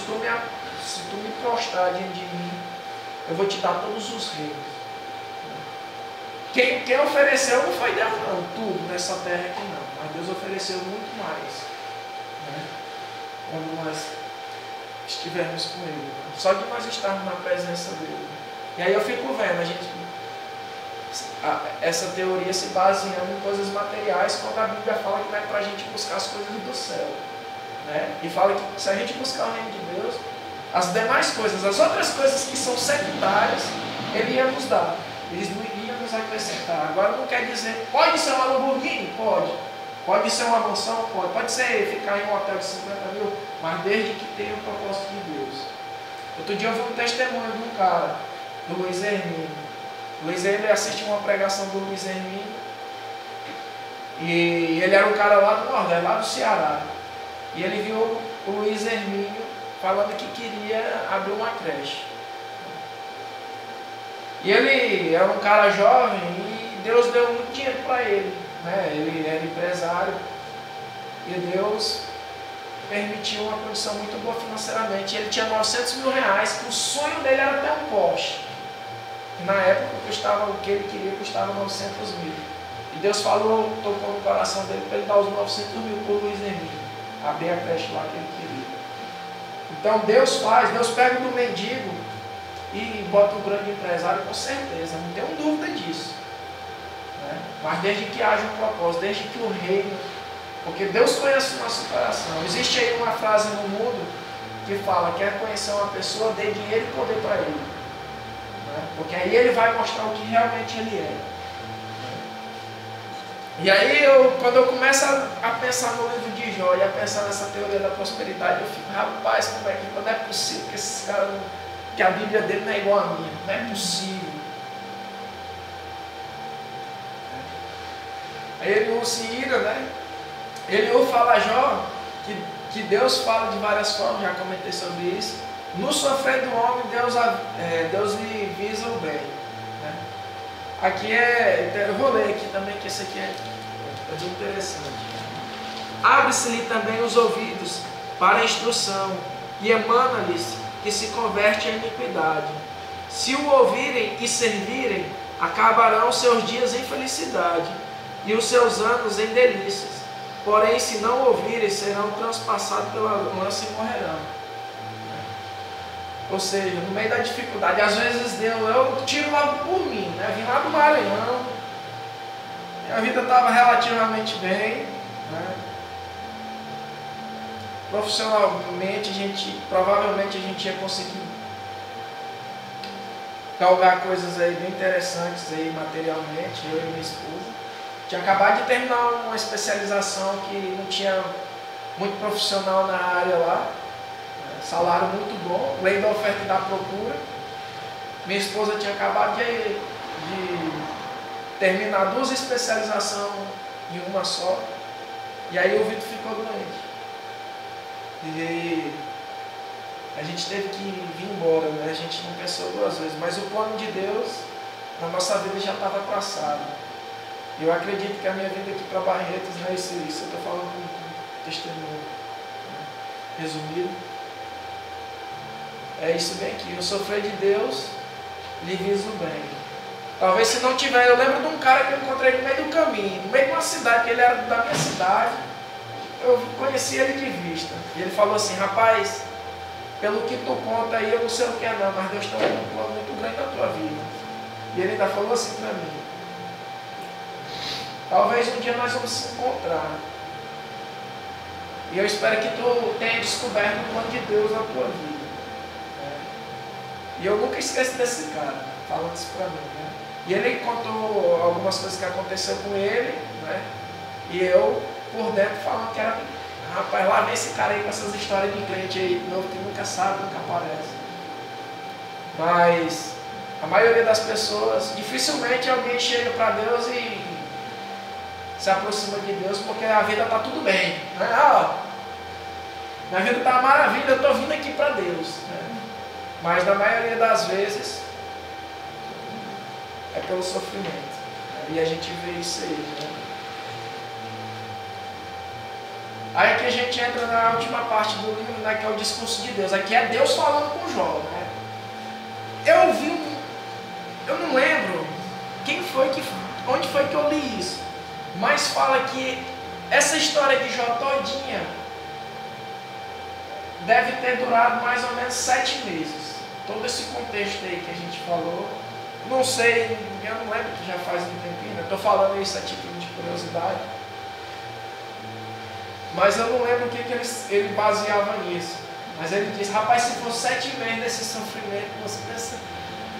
tu me prostrar diante de mim, eu vou te dar todos os reinos. Quem ofereceu não foi Deus não, tudo nessa terra aqui não, mas Deus ofereceu muito mais, né? Quando nós estivermos com Ele, só de nós estarmos na presença dEle. E aí eu fico vendo, essa teoria se baseando em coisas materiais, quando a Bíblia fala que não é para a gente buscar as coisas do céu, né? E fala que se a gente buscar o reino de Deus, as demais coisas, as outras coisas que são secundárias, Ele ia nos dar, Ele não ia nos acrescentar. Agora não quer dizer, pode ser uma Lamborghini? Pode ser uma mansão? Pode ser ficar em um hotel de 50 mil, mas desde que tenha o propósito de Deus. Outro dia eu vi um testemunho de um cara, do Luiz Hermínio. O Luiz Hermínio assistiu uma pregação do Luiz Hermínio, e ele era um cara lá do Nordeste, lá do Ceará. E ele viu o Luiz Hermínio falando que queria abrir uma creche. E ele era um cara jovem e Deus deu muito dinheiro para ele. Né? Ele era empresário e Deus permitiu uma condição muito boa financeiramente. Ele tinha 900 mil reais, que o sonho dele era ter um Porsche. E na época o que ele queria custava 900 mil. E Deus tocou no coração dele para ele dar os 900 mil por Luiz Hermínio, abrir a creche lá que ele queria. Então Deus pega do mendigo e bota um grande empresário, com certeza, não tenho dúvida disso. Né? Mas desde que haja um propósito, desde que o reino, porque Deus conhece o nosso coração. Existe aí uma frase no mundo que fala, quer conhecer uma pessoa, dê dinheiro e poder para ele. né? Porque aí ele vai mostrar o que realmente ele é. E aí, quando eu começo a pensar no livro de Jó e a pensar nessa teoria da prosperidade, eu fico, rapaz, como é que não é possível que esses caras, que a Bíblia dele não é igual a minha? Não é possível. Aí Eliú se ira, né? Eliú fala a Jó que Deus fala de várias formas, já comentei sobre isso. No sofrer do homem, Deus lhe visa o bem. Né? Aqui eu vou ler aqui também, que esse aqui é muito interessante. Abre-se-lhe também os ouvidos para a instrução, e emana-lhes que se converte em iniquidade. Se o ouvirem e servirem, acabarão seus dias em felicidade, e os seus anos em delícias. Porém, se não ouvirem, serão transpassados pela lança e morrerão. Ou seja, no meio da dificuldade, às vezes eu tiro logo por mim, né? Vim lá do Maranhão, minha vida estava relativamente bem, né? Profissionalmente, provavelmente a gente ia conseguir galgar coisas aí bem interessantes aí materialmente, eu e minha esposa. Tinha acabado de terminar uma especialização que não tinha muito profissional na área lá. Salário muito bom, lei da oferta e da procura. Minha esposa tinha acabado de terminar 2 especializações em uma só. E aí o Vitor ficou doente. E a gente teve que vir embora, né? A gente não pensou 2 vezes. Mas o plano de Deus na nossa vida já estava traçado. Eu acredito que a minha vida aqui para Barretos, né? Isso eu estou falando com testemunho, né? Resumido. É isso bem aqui, o sofrer de Deus lhe visa o bem. Talvez se não tiver, eu lembro de um cara que eu encontrei no meio do caminho, no meio de uma cidade, que ele era da minha cidade, eu conheci ele de vista. E ele falou assim, rapaz, pelo que tu conta aí, eu não sei o que é não, mas Deus tem um plano muito grande na tua vida. E ele ainda falou assim para mim, talvez um dia nós vamos se encontrar. E eu espero que tu tenha descoberto o plano de Deus na tua vida. E eu nunca esqueço desse cara, falando isso pra mim, né? E ele contou algumas coisas que aconteceu com ele, né? E eu, por dentro, falando que era, rapaz, lá vem esse cara aí com essas histórias de crente aí de novo, que nunca sabe, nunca aparece. Mas a maioria das pessoas, dificilmente alguém chega para Deus e se aproxima de Deus porque a vida está tudo bem, né? Ah, minha vida está uma maravilha, eu estou vindo aqui para Deus, né? Mas na maioria das vezes é pelo sofrimento, né? E a gente vê isso aí, né? Aí que a gente entra na última parte do livro, né, que é o discurso de Deus. Aqui é Deus falando com Jó, né? Eu não lembro onde foi que eu li isso, mas fala que essa história de Jó todinha deve ter durado mais ou menos 7 meses. Todo esse contexto aí que a gente falou, não sei, eu não lembro, que já faz um tempinho, eu estou falando isso a título de curiosidade, mas eu não lembro o que ele baseava nisso. Mas ele disse, rapaz, se for 7 meses desse sofrimento, você pensa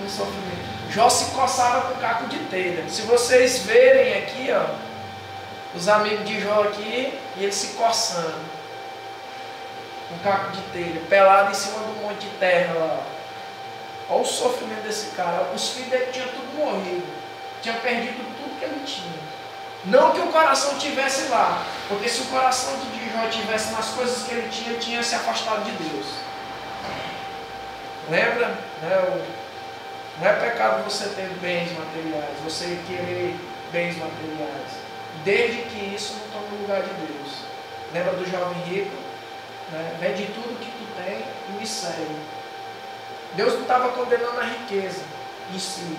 no sofrimento. Jó se coçava com caco de telha. Se vocês verem aqui, ó, os amigos de Jó aqui, e ele se coçando com caco de telha, pelado em cima do monte de terra lá. Olha o sofrimento desse cara. Os filhos dele tinham tudo morrido. Tinham perdido tudo que ele tinha. Não que o coração tivesse lá. Porque se o coração de Jó tivesse nas coisas que ele tinha se afastado de Deus. Lembra? Não é pecado você ter bens materiais. Você querer bens materiais. Desde que isso não tome o lugar de Deus. Lembra do jovem rico? Né? Vende tudo que tu tem e me segue. Deus não estava condenando a riqueza em si.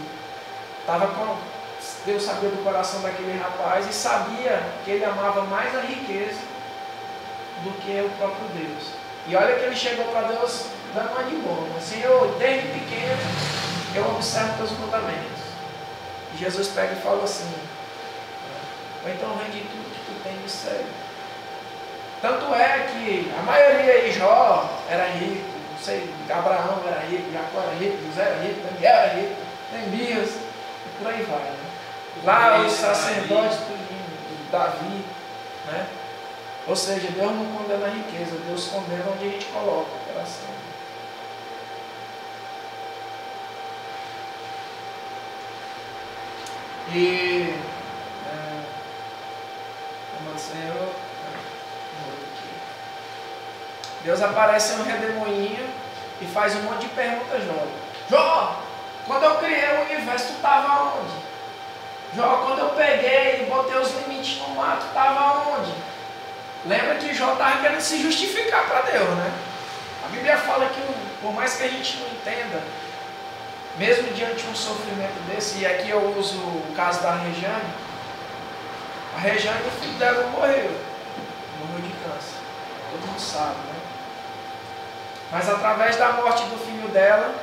Deus sabia do coração daquele rapaz e sabia que ele amava mais a riqueza do que o próprio Deus. E olha que ele chegou para Deus dando uma de bom. Senhor, desde pequeno eu observo teus mandamentos. E Jesus pega e fala assim, ou então vende tudo que tu tem e me segue. Tanto é que a maioria de Jó era rico. Não sei, Abraão era rico, Jacó era era rico, José era rico, Daniel era rico, Neemias, e por aí vai. Né? Lá os sacerdotes, Davi, né? Ou seja, Deus não condena a riqueza, Deus condena onde a gente coloca o coração. E Senhor, Deus aparece em um redemoinho e faz um monte de perguntas, Jó. Jó, quando eu criei o universo, tu estava onde? Jó, quando eu peguei e botei os limites no mar, tu estava onde? Lembra que Jó estava querendo se justificar para Deus, né? A Bíblia fala que, por mais que a gente não entenda, mesmo diante de um sofrimento desse, e aqui eu uso o caso da Rejane, a Rejane, o filho dela morreu de câncer, todo mundo sabe, né? Mas através da morte do filho dela,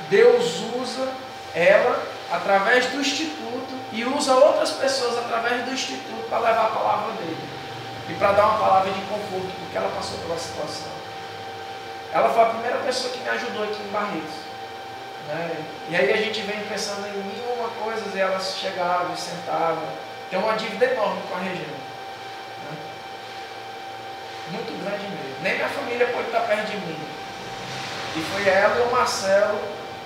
Deus usa ela através do instituto e usa outras pessoas através do instituto para levar a palavra dele e para dar uma palavra de conforto, porque ela passou pela situação. Ela foi a primeira pessoa que me ajudou aqui em Barretos, né? E aí a gente vem pensando em mil e uma coisas, e ela chegava e sentava. Tem uma dívida enorme com a região, né? Muito grande mesmo. Nem minha família pode estar perto de mim. E foi ela e o Marcelo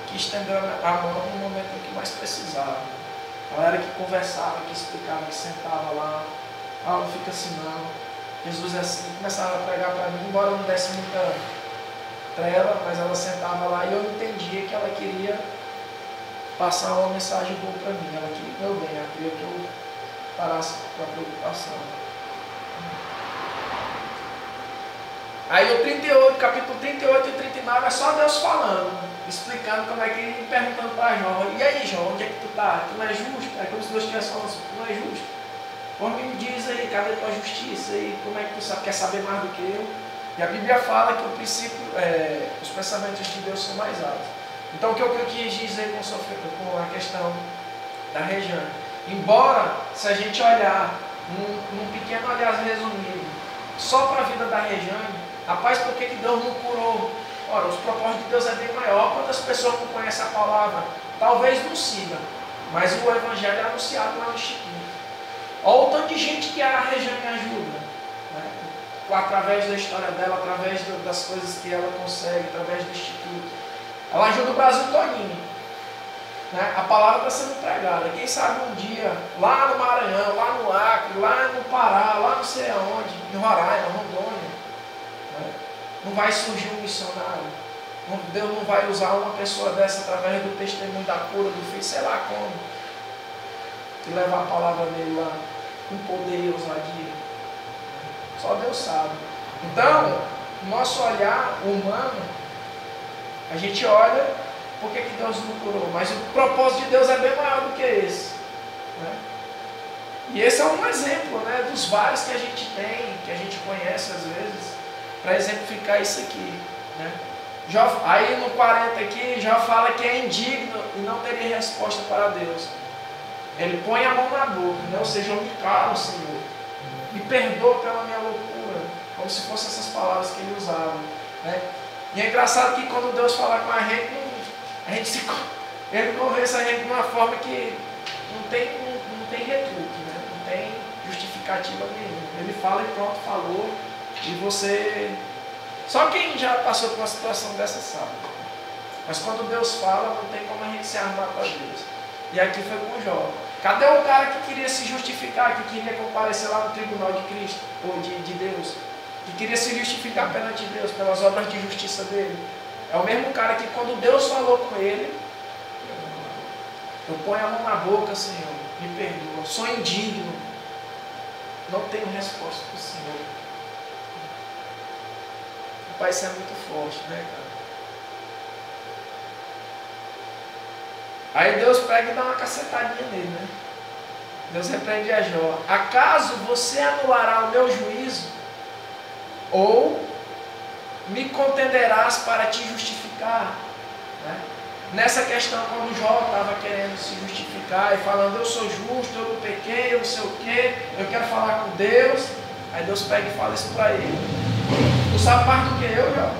que estenderam a mão no momento em que mais precisava. A galera que conversava, que explicava, que sentava lá. Ah, não fica assim não. Jesus é assim. Começava a pregar para mim, embora não desse muita trela, mas ela sentava lá e eu entendia que ela queria passar uma mensagem boa para mim. Ela queria o meu bem, ela queria que eu parasse com a preocupação. Aí o 38, capítulo 38 e 39 é só Deus falando, explicando como é que ele perguntando para Jó. E aí, Jó, onde é que tu está? Tu não é justo? É como se Deus estivesse falando assim, tu não é justo. Pô, me diz aí, cadê tua justiça? E como é que tu sabe, quer saber mais do que eu? E a Bíblia fala que o princípio, os pensamentos de Deus são mais altos. Então o que eu quis dizer com a questão da Rejane? Embora, se a gente olhar num pequeno olhar resumido, só para a vida da Rejane, rapaz, por que Deus não curou? Ora, os propósitos de Deus é bem maior. Quantas pessoas não conhecem a palavra? Talvez não sigam, mas o Evangelho é anunciado lá no Instituto. Olha o tanto de gente que a Rejane ajuda, né? Através da história dela, através das coisas que ela consegue, através do Instituto. Ela ajuda o Brasil todinho, né? A palavra está sendo pregada. Quem sabe um dia, lá no Maranhão, lá no Acre, lá no Pará, lá não sei aonde, em Roraima, Rondônia, né? Não vai surgir um missionário. Deus não vai usar uma pessoa dessa através do testemunho da cura do filho, sei lá como, e levar a palavra dele lá com poder e ousadia. Só Deus sabe. Então, nosso olhar humano, a gente olha, por que Deus não curou? Mas o propósito de Deus é bem maior do que esse, né? E esse é um exemplo, né, dos vários que a gente tem, que a gente conhece às vezes, para exemplificar isso aqui, né? Aí no 40 aqui, já fala que é indigno e não teria resposta para Deus. Ele põe a mão na boca, né? Ou seja, eu me calo, Senhor. Me perdoa pela minha loucura. Como se fossem essas palavras que ele usava, né? E é engraçado que quando Deus fala com a gente ele convence a gente de uma forma que não tem retruque, né? Não tem justificativa nenhuma. Ele fala e pronto, falou. E você... Só quem já passou por uma situação dessa sabe. Mas quando Deus fala, não tem como a gente se armar para Deus. E aqui foi com Jó. Cadê o cara que queria se justificar, que queria comparecer lá no tribunal de Cristo, ou de Deus? Que queria se justificar perante Deus pelas obras de justiça dele? É o mesmo cara que quando Deus falou com ele, eu ponho a mão na boca, Senhor, me perdoa, sou indigno, não tenho resposta para o Senhor. Pai, isso é muito forte, né, cara? Aí Deus pega e dá uma cacetadinha nele, né? Deus repreende a Jó. Acaso você anulará o meu juízo? Ou me contenderás para te justificar? Né? Nessa questão, quando Jó estava querendo se justificar e falando, eu sou justo, eu não pequei, eu não sei o quê, eu quero falar com Deus. Aí Deus pega e fala isso para ele. Tu sabe mais do que eu, Jó?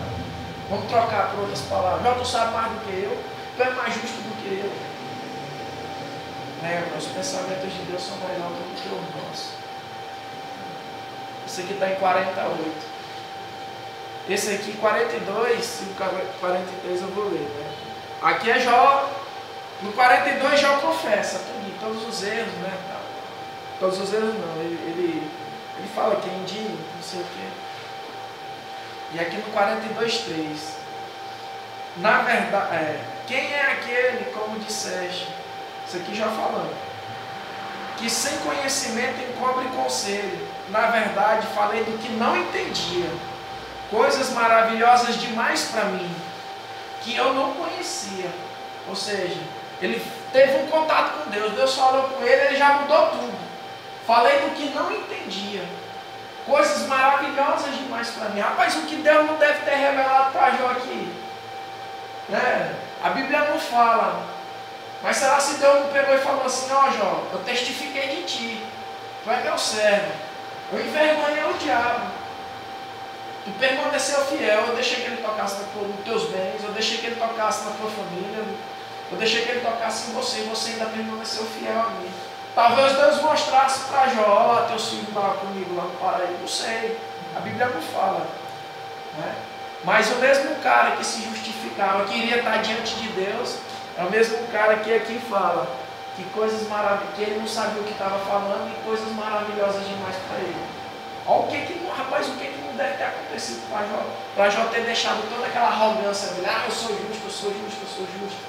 Vamos trocar por outras palavras. Jó, tu sabe mais do que eu, tu é mais justo do que eu. Os pensamentos de Deus são mais altos do que os nossos. Esse aqui está em 48. Esse aqui, 42, e o 43 eu vou ler. Né? Aqui é Jó. No 42, Jó confessa todos os erros, né? Todos os erros não. Ele fala que é indigno, não sei o quê. E aqui no 42:3, na verdade, quem é aquele, como disseste, isso aqui já falando, que sem conhecimento encobre conselho, na verdade falei do que não entendia, coisas maravilhosas demais para mim, que eu não conhecia. Ou seja, ele teve um contato com Deus, Deus falou com ele, ele já mudou tudo. Falei do que não entendia, coisas maravilhosas demais para mim. Rapaz, o que Deus não deve ter revelado para Jó aqui? Né? A Bíblia não fala. Mas será se Deus não pegou e falou assim: ó Jó, eu testifiquei de ti, tu é meu servo, eu envergonhei o diabo, tu permaneceu fiel, eu deixei que ele tocasse nos teus bens, eu deixei que ele tocasse na tua família, eu deixei que ele tocasse em você, e você ainda permaneceu fiel a mim. Talvez Deus mostrasse para Jó: ó, teus filhos estavam comigo lá no paraíso, não sei, a Bíblia não fala, né? Mas o mesmo cara que se justificava, que iria estar diante de Deus, é o mesmo cara que aqui fala que coisas maravilhosas, que ele não sabia o que estava falando e coisas maravilhosas demais para ele. Olha rapaz, o que não deve ter acontecido para Jó ter deixado toda aquela arrogância dele: ah, eu sou justo, eu sou justo, eu sou justo.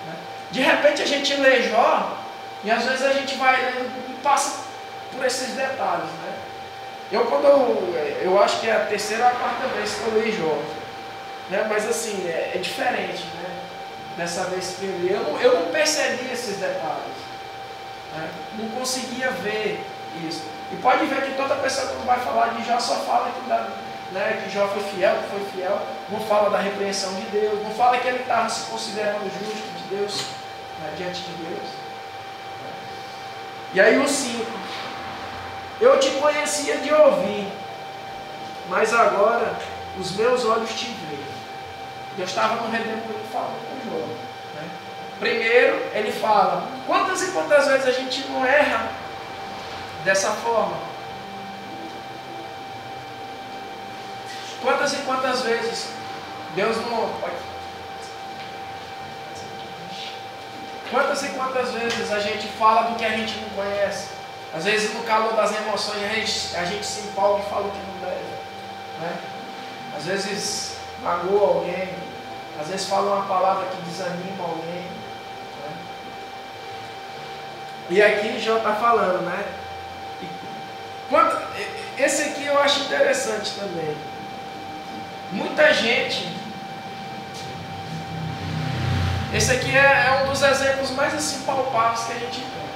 Né? De repente a gente lê Jó e às vezes a gente vai lendo e passa por esses detalhes. Né? Eu acho que é a terceira ou a quarta vez que eu leio Jó. Né? Mas assim, é diferente, né? Dessa vez que eu li, eu não percebi esses detalhes, né? Não conseguia ver isso. E pode ver que toda pessoa que vai falar de Jó só fala que Jó foi fiel, não fala da repreensão de Deus, não fala que ele estava se considerando justo de Deus, né, diante de Deus. E aí o 5, eu te conhecia de ouvir, mas agora os meus olhos te veem. Deus estava no Redemoinho falando com Jó. Né? Primeiro, ele fala: quantas e quantas vezes a gente não erra dessa forma? Quantas e quantas vezes Deus não... Quantas e quantas vezes a gente fala do que a gente não conhece? Às vezes no calor das emoções a gente se empolga e fala o que não deve. Né? Às vezes magoa alguém, às vezes fala uma palavra que desanima alguém. Né? E aqui Jó está falando, né? Esse aqui eu acho interessante também. Muita gente. Esse aqui é um dos exemplos mais assim palpáveis que a gente tem.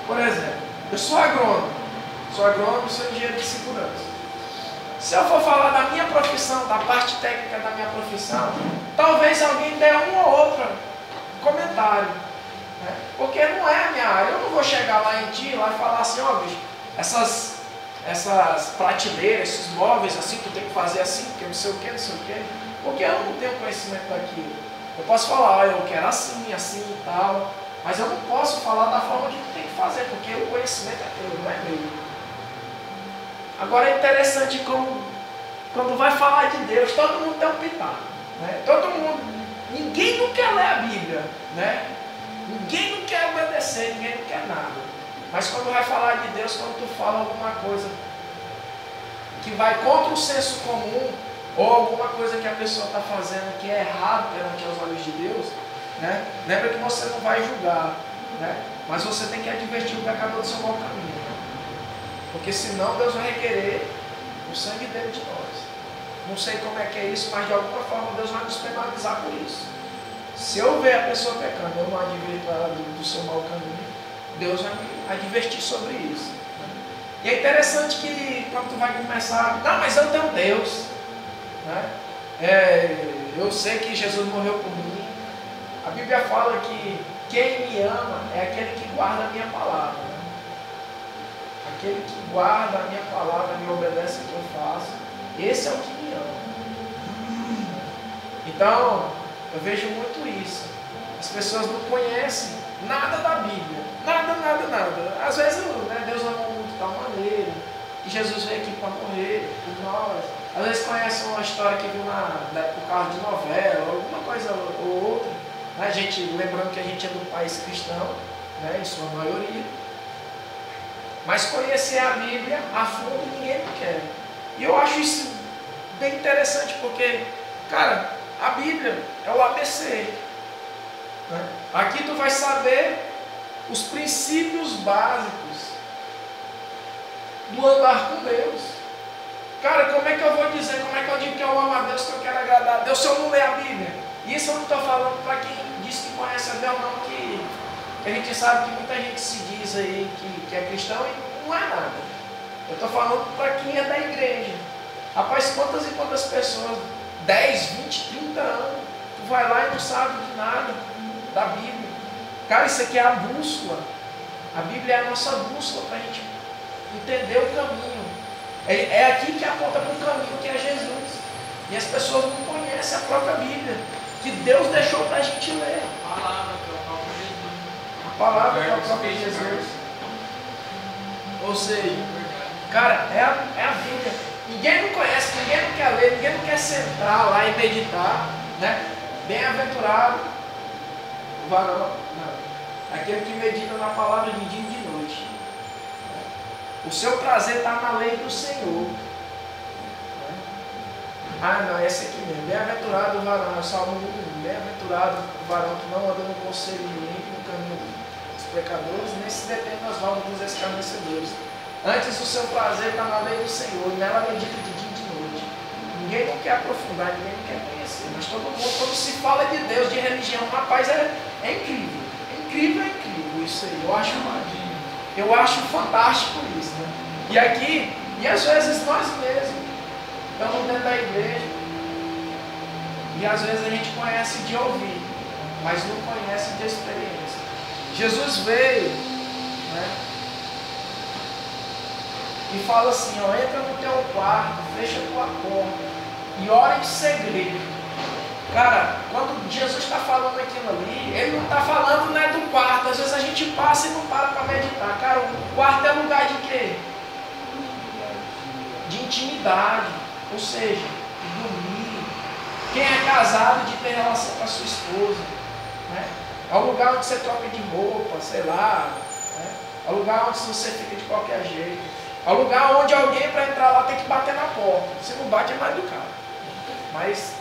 Por exemplo, eu sou agrônomo, sou engenheiro de segurança. Se eu for falar da minha profissão, da parte técnica da minha profissão, talvez alguém dê um ou outro comentário. Né? Porque não é a minha área. Eu não vou chegar lá em ti lá e falar assim: ó, bicho, essas prateleiras, esses móveis assim, tu tem que fazer assim, porque não sei o que. Porque eu não tenho conhecimento daquilo. Eu posso falar: ó, eu quero assim e tal. Mas eu não posso falar da forma que tu tem que fazer, porque o conhecimento é teu, não é meu. Agora é interessante como, quando vai falar de Deus, todo mundo tem um pitaco. Né? Ninguém não quer ler a Bíblia. Né? Ninguém não quer obedecer, ninguém não quer nada. Mas quando vai falar de Deus, quando tu fala alguma coisa que vai contra o senso comum, ou alguma coisa que a pessoa está fazendo que é errado perante os olhos de Deus, né? Lembra que você não vai julgar, né? Mas você tem que advertir o pecador do seu mau caminho. Porque senão Deus vai requerer o sangue dele de nós. Não sei como é que é isso, mas de alguma forma Deus vai nos penalizar por isso. Se eu ver a pessoa pecando, eu não adverto ela do seu mau caminho, Deus vai me advertir sobre isso. E é interessante que quando tu vai começar, não, mas eu tenho Deus. Né? Eu sei que Jesus morreu por mim. A Bíblia fala que quem me ama é aquele que guarda a minha palavra. Né? Aquele que guarda a minha palavra, me obedece ao que eu faço, esse é o que me ama. Então, eu vejo muito isso. As pessoas não conhecem nada da Bíblia. Nada, nada, nada. Às vezes, né, Deus amou muito de tal maneira, que Jesus veio aqui para morrer por nós. Às vezes conhecem uma história que viu por causa de novela, alguma coisa ou outra. A gente, lembrando que a gente é do país cristão, né, em sua maioria. Mas conhecer a Bíblia a fundo ninguém quer. E eu acho isso bem interessante, porque, cara, a Bíblia é o ABC. Né? Aqui tu vai saber os princípios básicos do andar com Deus. Cara, como é que eu vou dizer, como é que eu digo que eu amo a Deus, que eu quero agradar a Deus, se eu não ler a Bíblia? Isso eu não estou falando para quem diz que conhece a Deus, não, que a gente sabe que muita gente se diz aí que é cristão e não é nada. Eu estou falando para quem é da igreja. Rapaz, quantas e quantas pessoas, 10, 20, 30 anos, tu vai lá e não sabe de nada da Bíblia. Cara, isso aqui é a bússola. A Bíblia é a nossa bússola para a gente entender o caminho. É aqui que aponta para o caminho que é Jesus. E as pessoas não conhecem a própria Bíblia, que Deus deixou para a gente ler. A palavra que é o próprio Jesus. A palavra que é o próprio Jesus. Ou seja, cara, é a Bíblia. Ninguém não conhece, ninguém não quer ler, ninguém não quer sentar lá e meditar, né? Bem-aventurado o varão, não, aquele que medita na palavra de dia e de noite. O seu prazer está na lei do Senhor. Ah, não, esse aqui mesmo. Bem-aventurado o varão, Salmo 1. Bem-aventurado o varão que não anda no conselho do ímpio, no caminho dos pecadores, nem se detém nas rodas dos escarnecedores. Antes o seu prazer está na lei do Senhor, e nela medita de dia e de noite. Ninguém não quer aprofundar, ninguém não quer conhecer, mas todo mundo, quando se fala de Deus, de religião, rapaz, é incrível. É incrível isso aí. Eu acho fantástico isso, né? E aqui, e às vezes nós mesmos estamos dentro da igreja, e às vezes a gente conhece de ouvir, mas não conhece de experiência. Jesus veio, né? E fala assim, ó, entra no teu quarto, fecha a tua porta e ora em segredo. Cara, quando Jesus está falando aquilo ali, ele não está falando, né, do quarto. Às vezes a gente passa e não para meditar. Cara, o quarto é lugar de quê? De intimidade, ou seja, de dormir. Quem é casado, de ter relação com a sua esposa, né? É o lugar onde você troca de roupa, sei lá, né? É o lugar onde você fica de qualquer jeito. É o lugar onde alguém, para entrar lá, tem que bater na porta. Se não bate, é mais educado. Mas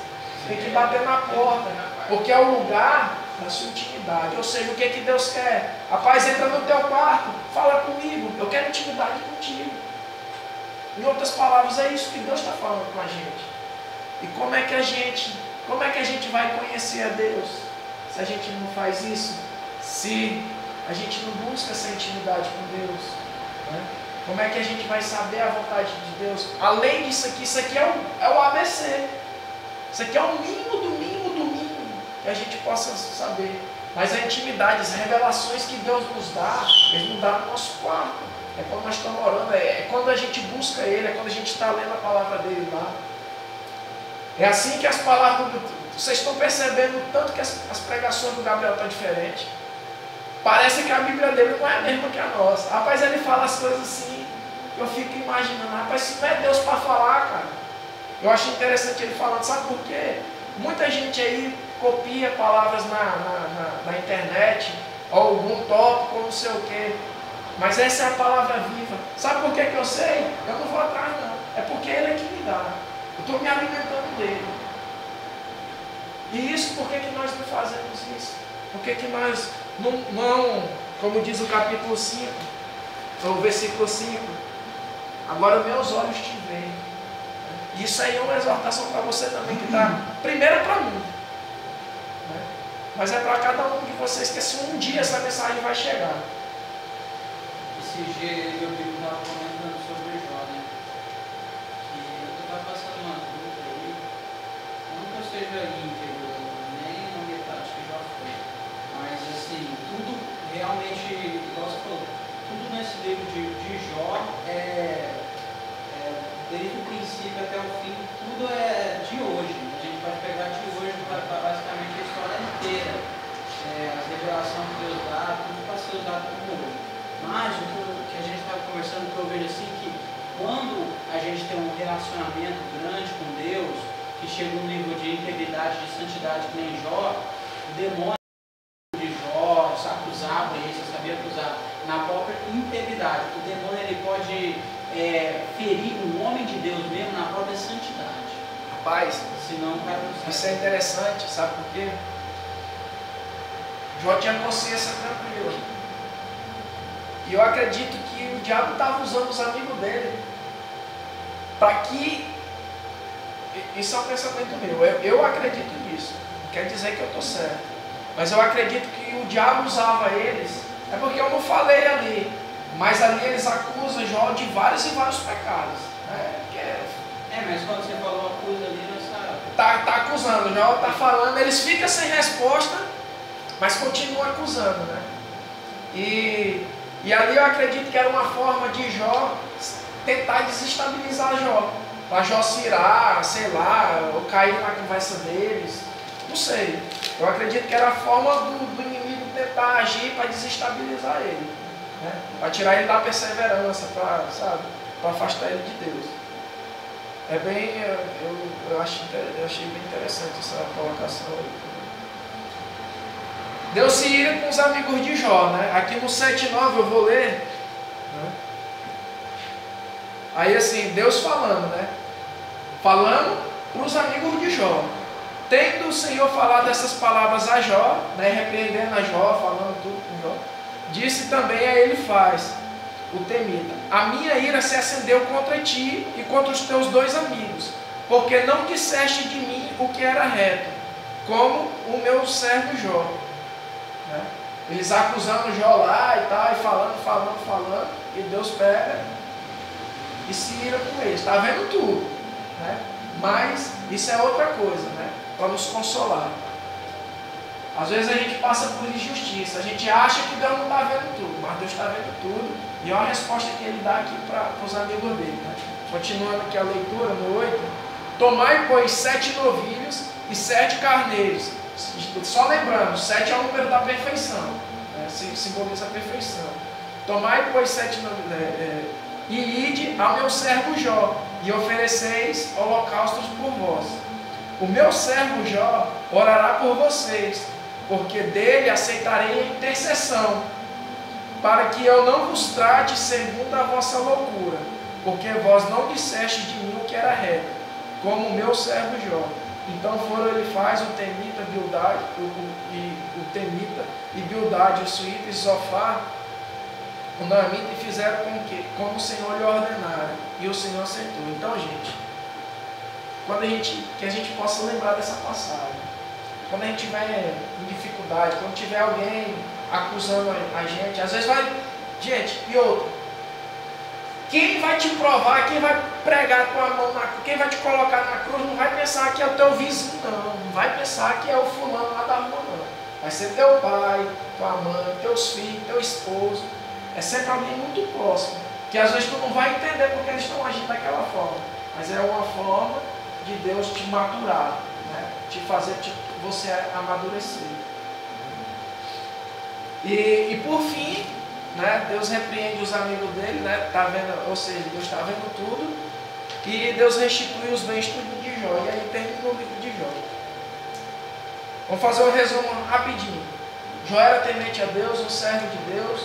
tem que bater na porta, porque é o lugar da sua intimidade. Ou seja, o que Deus quer? Rapaz, entra no teu quarto, fala comigo, eu quero intimidade contigo. Em outras palavras, é isso que Deus está falando com a gente. E como é que a gente vai conhecer a Deus se a gente não faz isso? Se a gente não busca essa intimidade com Deus, né? Como é que a gente vai saber a vontade de Deus? Além disso aqui, isso aqui é o ABC. Isso aqui é o mínimo do mínimo do mínimo que a gente possa saber. Mas a intimidade, as revelações que Deus nos dá, Ele nos dá no nosso quarto. É quando nós estamos orando, é quando a gente busca Ele, é quando a gente está lendo a palavra dEle lá. É assim que as palavras... Vocês estão percebendo o tanto que as pregações do Gabriel estão diferentes. Parece que a Bíblia dele não é a mesma que a nossa. Rapaz, ele fala as coisas assim, eu fico imaginando, rapaz, se não é Deus para falar, cara. Eu acho interessante ele falando, sabe por quê? Muita gente aí copia palavras na internet, ou algum tópico, ou não sei o quê. Mas essa é a palavra viva. Sabe por que eu sei? Eu não vou atrás, não. É porque Ele é que me dá. Eu estou me alimentando dele. E isso, por que nós não fazemos isso? Por que nós não, como diz o capítulo 5, ou o versículo 5, agora meus olhos te veem. Isso aí é uma exortação para você também, que está primeiro para mim, né? Mas é para cada um de vocês, que se um dia essa mensagem vai chegar. Esse dia eu estava comentando sobre Jó, né? Que eu estava passando uma dúvida aí, não que eu seja íntegro, nem na metade que já foi, mas assim, tudo realmente, igual você falou, tudo nesse livro de Jó desde o princípio até o fim, tudo é de hoje. A gente pode pegar aqui hoje basicamente a história inteira, a revelação que Deus dá, tudo para ser usado como hoje. Mas o que a gente estava conversando, que eu vejo assim, que quando a gente tem um relacionamento grande com Deus, que chega a um nível de integridade, de santidade que nem Jó, o demônio de Jó acusava isso, sabia acusar na própria integridade. O demônio ele pode ferir um homem de Deus mesmo na própria santidade. Rapaz, Senão o cara não sabe. isso é interessante, sabe por quê? Jó tinha consciência tranquila. E eu acredito que o diabo estava usando os amigos dele para que... Isso é um pensamento meu. Eu acredito nisso. Não quer dizer que eu estou certo. Mas eu acredito que o diabo usava eles. É porque eu não falei ali. Mas ali eles acusam Jó de vários e vários pecados. Mas quando você falou acusa ali, nós sabemos. Tá acusando. Jó está falando. Eles ficam sem resposta, mas continuam acusando, né? E ali eu acredito que era uma forma de Jó tentar desestabilizar Jó. Para Jó se irar, sei lá, ou cair na conversa deles. Não sei. Eu acredito que era a forma do inimigo tentar agir para desestabilizar ele. Né? Para tirar ele da perseverança, para afastar ele de Deus. É bem, eu achei bem interessante essa colocação aí. Deus se ira com os amigos de Jó, né? Aqui no 7:9 eu vou ler. Né? Aí assim, Deus falando, né? Falando para os amigos de Jó. Tendo o Senhor falado essas palavras a Jó, né? Repreendendo a Jó, falando tudo com Jó, disse também a Elifaz, o temita: a minha ira se acendeu contra ti e contra os teus dois amigos, porque não disseste de mim o que era reto, como o meu servo Jó. Né? Eles acusando Jó lá e tal, e falando, e Deus pega e se ira com eles. Está vendo tudo, né? Mas isso é outra coisa, né? Para nos consolar. Às vezes a gente passa por injustiça, a gente acha que Deus não está vendo tudo, mas Deus está vendo tudo. E olha a resposta que ele dá aqui para os amigos dele. Né? Continuando aqui a leitura, no 8: tomai, pois, 7 novilhos e 7 carneiros. Só lembrando, 7 é o número da perfeição, né? Simboliza a perfeição. Tomai, pois, 7 novilhos, e ide ao meu servo Jó, e ofereceis holocaustos por vós. O meu servo Jó orará por vocês, porque dele aceitarei a intercessão, para que eu não vos trate segundo a vossa loucura, porque vós não disseste de mim o que era reto, como o meu servo Jó. Então foram Elifaz, o temita, Bildade, o temita e Bildade, o suíta e Zofar, o naamita, e fizeram como o Senhor lhe ordenara, e o Senhor aceitou. Então, gente, que a gente possa lembrar dessa passagem. Quando a gente estiver em dificuldade, quando tiver alguém acusando a gente, às vezes vai... Gente, e outra, quem vai te provar, quem vai pregar a tua mão, quem vai te colocar na cruz, não vai pensar que é o teu vizinho, não vai pensar que é o fulano lá da rua, não. Vai ser teu pai, tua mãe, teus filhos, teu esposo. É sempre alguém muito próximo, que às vezes tu não vai entender porque eles estão agindo daquela forma, mas é uma forma de Deus te maturar, né? Te fazer você amadurecer. E por fim, né, Deus repreende os amigos dele, né? Tá vendo, ou seja, Deus está vendo tudo, e Deus restitui os bens tudo de Jó. E aí termina o livro de Jó. Vamos fazer um resumo rapidinho. Jó era temente a Deus, um servo de Deus,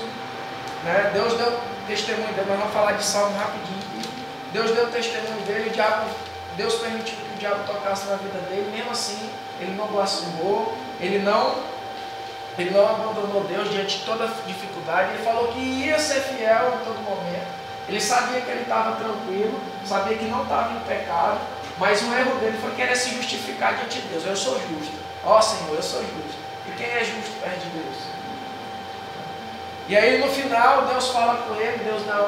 né? Deus deu testemunho dele. Nós vamos falar de Salmo rapidinho. Deus deu testemunho dele, Deus permitiu que o diabo tocasse na vida dele. Mesmo assim, ele não blasfemou, ele não abandonou Deus diante de toda dificuldade. Ele falou que ia ser fiel em todo momento. Ele sabia que ele estava tranquilo, sabia que não estava em pecado, mas o erro dele foi querer se justificar diante de Deus. Eu sou justo. Ó Senhor, eu sou justo. E quem é justo perto de Deus? E aí no final Deus fala com ele, Deus dá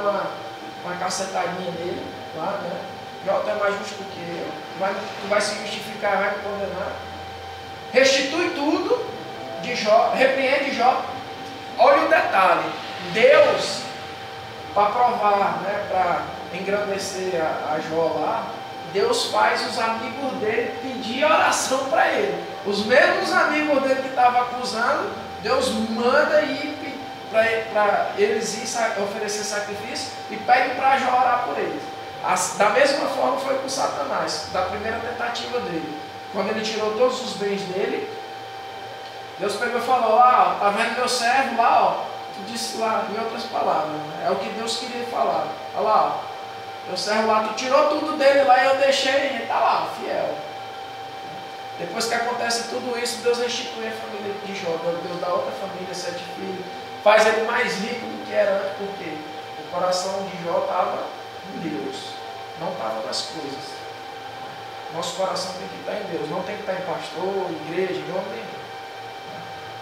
uma cacetadinha nele, lá, né? Jó, tu é mais justo do que eu, tu vai se justificar, vai me condenar. Restitui tudo de Jó, repreende Jó. Olha o detalhe, Deus, para provar, né, para engrandecer a Jó lá, Deus faz os amigos dele pedir oração para ele. Os mesmos amigos dele que estavam acusando, Deus manda ir para eles ir oferecer sacrifício e pede para Jó orar por eles. Da mesma forma foi com Satanás, da primeira tentativa dele. Quando ele tirou todos os bens dele, Deus pegou e falou: ó, tá vendo meu servo lá, ó? Tu disse lá, em outras palavras, né? É o que Deus queria falar. Olha lá, ó. Meu servo lá, tu tirou tudo dele lá e eu deixei, ele está lá, fiel. Depois que acontece tudo isso, Deus restitui a família de Jó. Deus dá outra família, 7 filhos. Faz ele mais rico do que era antes, porque o coração de Jó estava em Deus, não estava nas coisas. Nosso coração tem que estar em Deus, não tem que estar em pastor, igreja, em homem nenhum.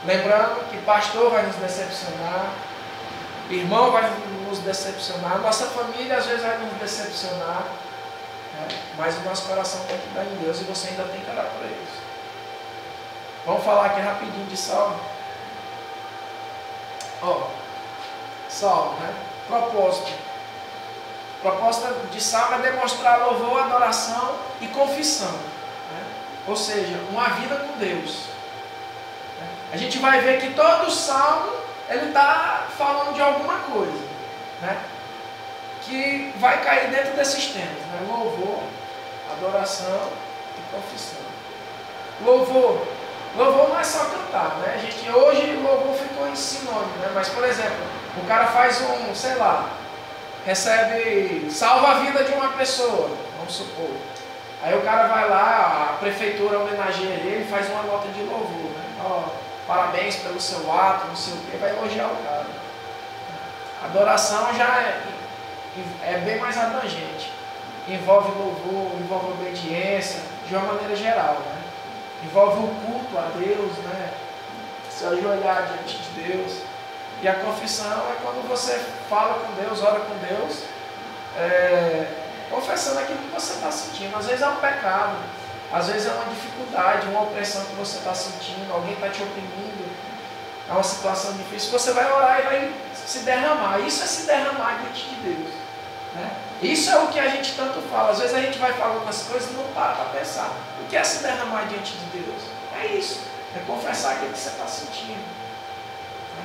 Lembrando que pastor vai nos decepcionar, irmão vai nos decepcionar, nossa família às vezes vai nos decepcionar, né? Mas o nosso coração tem que estar em Deus e você ainda tem que orar por eles. Vamos falar aqui rapidinho de Salmo. Ó, Salmo, né? Propósito. Propósito de Salmo é demonstrar louvor, adoração e confissão, né? Ou seja, uma vida com Deus. A gente vai ver que todo Salmo ele está falando de alguma coisa, né? Que vai cair dentro desses temas, né? Louvor, adoração e confissão. Louvor não é só cantar, né? Hoje louvor ficou em sinônimo, né? Mas, por exemplo, o cara faz sei lá, salva a vida de uma pessoa, vamos supor. Aí o cara vai lá, a prefeitura homenageia ele, faz uma nota de louvor, né? Ó, parabéns pelo seu ato, não sei o que, vai elogiar o cara. Adoração já é bem mais abrangente. Envolve louvor, envolve obediência, de uma maneira geral, né? Envolve o culto a Deus, né? Se ajoelhar diante de Deus. E a confissão é quando você fala com Deus, ora com Deus, confessando aquilo que você está sentindo. Às vezes é um pecado, às vezes é uma dificuldade, uma opressão que você está sentindo, alguém está te oprimindo, é uma situação difícil. Você vai orar e vai se derramar. Isso é se derramar diante de Deus, né? Isso é o que a gente tanto fala. Às vezes a gente vai falando as coisas e não para para pensar. O que é se derramar diante de Deus? É isso, é confessar aquilo que você está sentindo, né?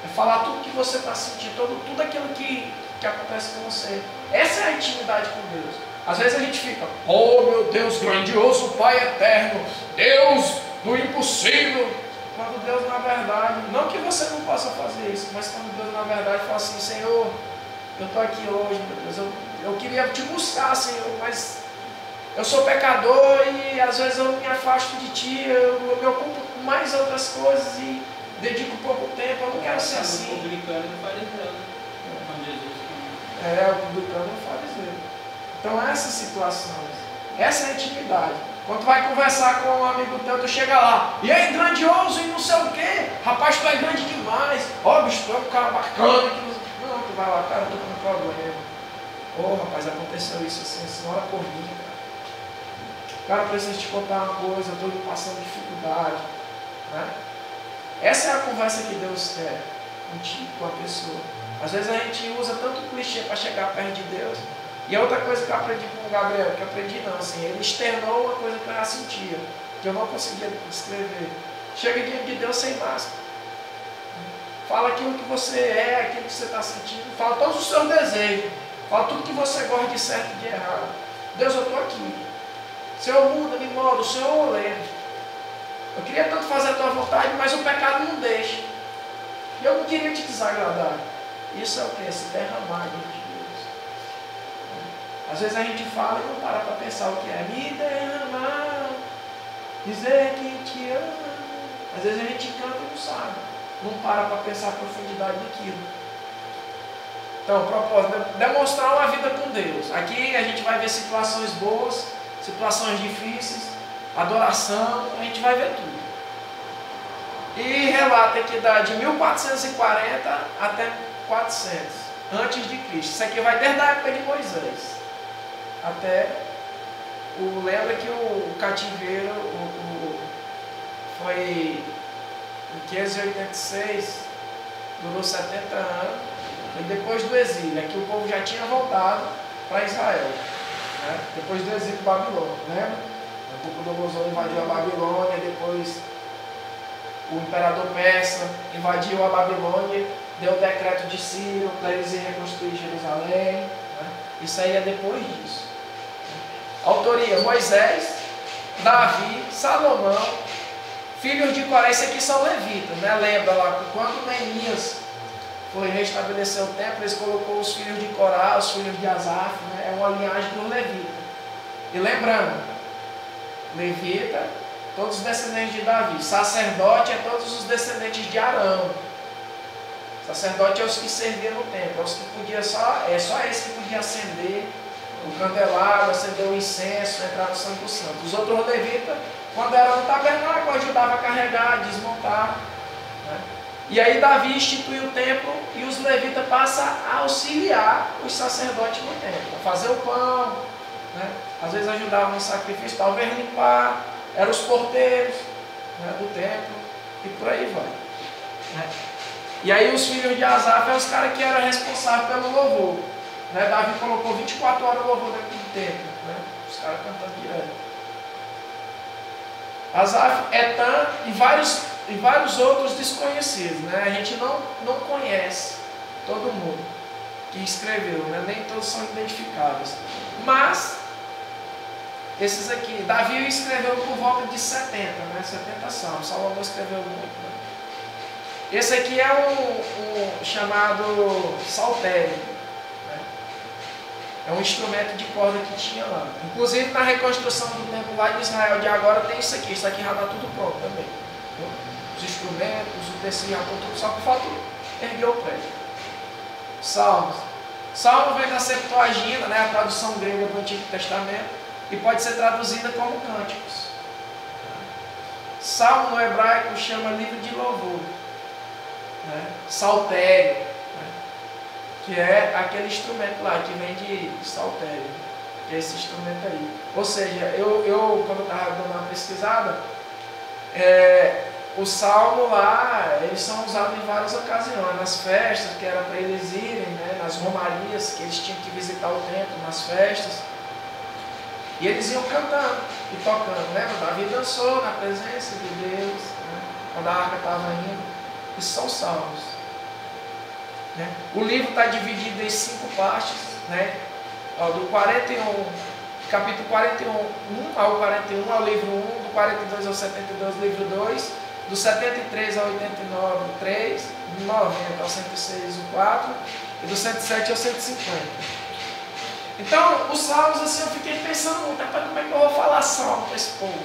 É falar tudo que você está sentindo, tudo aquilo que acontece com você. Essa é a intimidade com Deus. Às vezes a gente fica: oh meu Deus grandioso, Pai eterno, Deus do impossível. Quando Deus na verdade, não que você não possa fazer isso, mas quando Deus na verdade fala assim: Senhor, eu estou aqui hoje, meu Deus, eu queria te buscar, Senhor, mas eu sou pecador e às vezes eu me afasto de Ti, eu me ocupo com mais outras coisas e dedico pouco tempo, eu não quero ser assim. O publicano e o fariseu, com Jesus. O publicano e o fariseu. Então essas situações, essa é a intimidade. Quando tu vai conversar com um amigo teu, tu chega lá, e aí grandioso e não sei o quê, rapaz, tu é grande demais, ó bicho, tu é um cara bacana. Não, tu vai lá, cara, eu tô com um problema. Ô rapaz, aconteceu isso assim, ora por mim, cara, preciso te contar uma coisa, eu estou passando dificuldade, né? Essa é a conversa que Deus quer contigo, com a pessoa. Às vezes a gente usa tanto clichê para chegar perto de Deus. E a outra coisa que eu aprendi com o Gabriel, que eu aprendi não, assim, ele externou uma coisa que eu já sentia, que eu não conseguia descrever. Chega diante de Deus sem máscara. Fala aquilo que você é, aquilo que você está sentindo, fala todos os seus desejos, fala tudo que você gosta de certo e de errado. Deus, eu estou aqui. Senhor, muda, me molda, o Senhor eu lembro. Eu queria tanto fazer a tua vontade, mas o pecado não deixa. E eu não queria te desagradar. Isso é o que? Se derramar diante de Deus. Às vezes a gente fala e não para pensar o que é. Me derramar, dizer que te amo. Às vezes a gente canta e não sabe. Não para pensar a profundidade daquilo. Então, propósito, demonstrar uma vida com Deus. Aqui a gente vai ver situações boas, situações difíceis, adoração, a gente vai ver tudo. E relata que dá de 1440 até 400, antes de Cristo. Isso aqui vai desde a época de Moisés. Até, lembra que o cativeiro foi em 586, durou 70 anos, e depois do exílio, aqui o povo já tinha voltado para Israel. né? Depois do exílio babilônico, lembra? Nabucodonosor invadiu a Babilônia, depois o imperador persa invadiu a Babilônia, deu o decreto de Ciro para eles irem reconstruir Jerusalém, né? Isso aí é depois disso. Autoria: Moisés, Davi, Salomão, filhos de Coré. Esses aqui são levitas, né? Lembra lá que quando Neemias foi restabelecer o templo, eles colocou os filhos de Corá, os filhos de Asaf, né? É uma linhagem dos levitas. E lembrando, levita, todos os descendentes de Davi. Sacerdote é todos os descendentes de Arão. Sacerdote é os que serviam no templo, é os que podia só esse que podia acender o candelabro, acender o incenso, entrar no Santo dos Santos. Os outros levitas, quando era no tabernáculo, ajudavam a carregar, desmontar, né? E aí Davi instituiu o templo e os levitas passam a auxiliar os sacerdotes no templo, a fazer o pão, né? Às vezes ajudavam no sacrifício, talvez limpar, eram os porteiros, né, do templo, e por aí vai, né? E aí os filhos de Asaf eram os caras que eram responsáveis pelo louvor, né? Davi colocou 24 horas de louvor dentro do templo, né? Os caras cantando direto. Asaf, Etan e vários outros desconhecidos, né? A gente não conhece todo mundo que escreveu, né? Nem todos são identificáveis, mas esses aqui, Davi escreveu por volta de 70, né? 70 salmos. Salomão escreveu muito, né? Esse aqui é um chamado saltério, né? É um instrumento de corda que tinha lá. Inclusive na reconstrução do templo lá de Israel de agora tem isso aqui. Isso aqui já está tudo pronto também, viu? Os instrumentos, o tecido, já estão tudo, só que falta erguer o prédio. Salmos. Salmo vem da Septuaginta, né? A tradução grega do Antigo Testamento, e pode ser traduzida como cânticos. Salmo no hebraico chama livro de louvor, né? Saltério, né? Que é aquele instrumento lá que vem de saltério, que é esse instrumento aí. Ou seja, eu quando estava dando uma pesquisada, o salmo lá, eles são usados em várias ocasiões, nas festas, que era para eles irem, né? Nas romarias, que eles tinham que visitar o templo, nas festas. E eles iam cantando e tocando, lembra? Davi dançou na presença de Deus, né? Quando a arca estava indo. Isso são salmos, né? O livro está dividido em 5 partes, né? Do 41, capítulo 41 ao 41 é o livro 1, do 42 ao 72 livro 2, do 73 ao 89 o 3, do 90 ao 106 o 4 e do 107 ao 150. Então, os salmos, assim, eu fiquei pensando muito, como é que eu vou falar salmo para esse povo?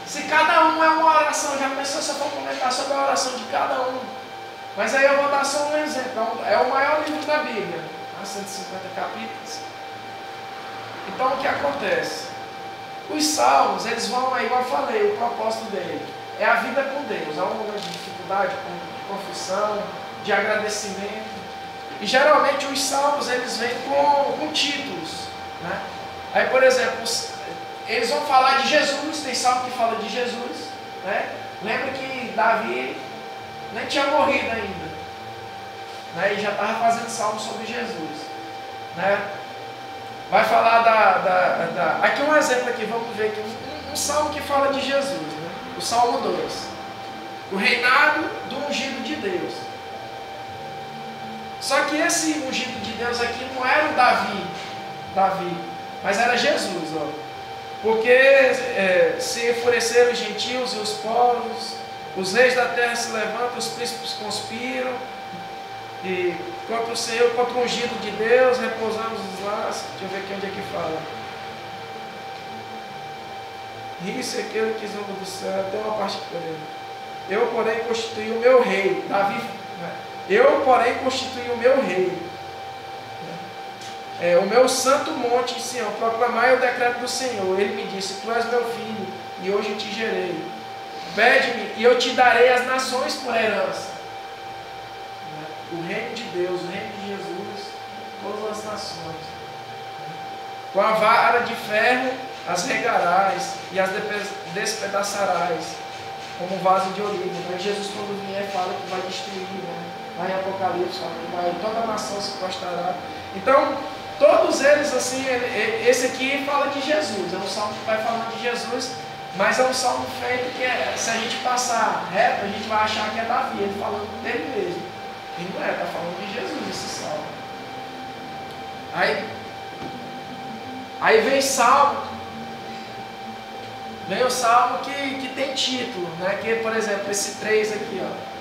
Se cada um é uma oração, já pensou se eu for comentar sobre a oração de cada um? Mas aí eu vou dar só um exemplo. Então, é o maior livro da Bíblia, 150 capítulos. Então, o que acontece? Os salmos, eles vão aí, igual eu falei, o propósito dele é a vida com Deus, é um momento de dificuldade, de confissão, de agradecimento. E geralmente os salmos eles vêm com títulos, né? Aí, por exemplo, eles vão falar de Jesus, tem salmo que fala de Jesus, né? Lembra que Davi nem tinha morrido ainda, né? E já estava fazendo salmo sobre Jesus, né? Vai falar aqui um exemplo aqui, vamos ver aqui, um salmo que fala de Jesus, né? O Salmo 2, o reinado do ungido de Deus. Só que esse ungido de Deus aqui não era o Davi, mas era Jesus, ó. Porque se enfureceram os gentios e os povos, os reis da terra se levantam, os príncipes conspiram, e contra o Senhor, contra o ungido de Deus, repousamos os laços. Deixa eu ver aqui onde é que fala. Isso é aquele que zomba do céu, tem uma parte que eu Eu, porém, constituí o meu rei. Davi, né? Eu, porém, constituí o meu rei. O meu santo monte em Sião, proclamai o decreto do Senhor. Ele me disse, tu és meu filho, e hoje te gerei. Pede-me, e eu te darei as nações por herança. O reino de Deus, o reino de Jesus, todas as nações. Com a vara de ferro as regarás, e as despedaçarás, como vaso de oliva. Mas Jesus, quando vier, fala que vai destruir, né? Lá em Apocalipse, fala que toda a nação se prostrará. Então, todos eles, assim, esse aqui fala de Jesus, é um salmo que vai falando de Jesus, mas é um salmo feito que, se a gente passar reto, a gente vai achar que é Davi, ele falando dele mesmo. E não é, está falando de Jesus esse salmo. Aí vem salmo, vem o salmo que tem título, né? Que, por exemplo, esse 3 aqui, ó.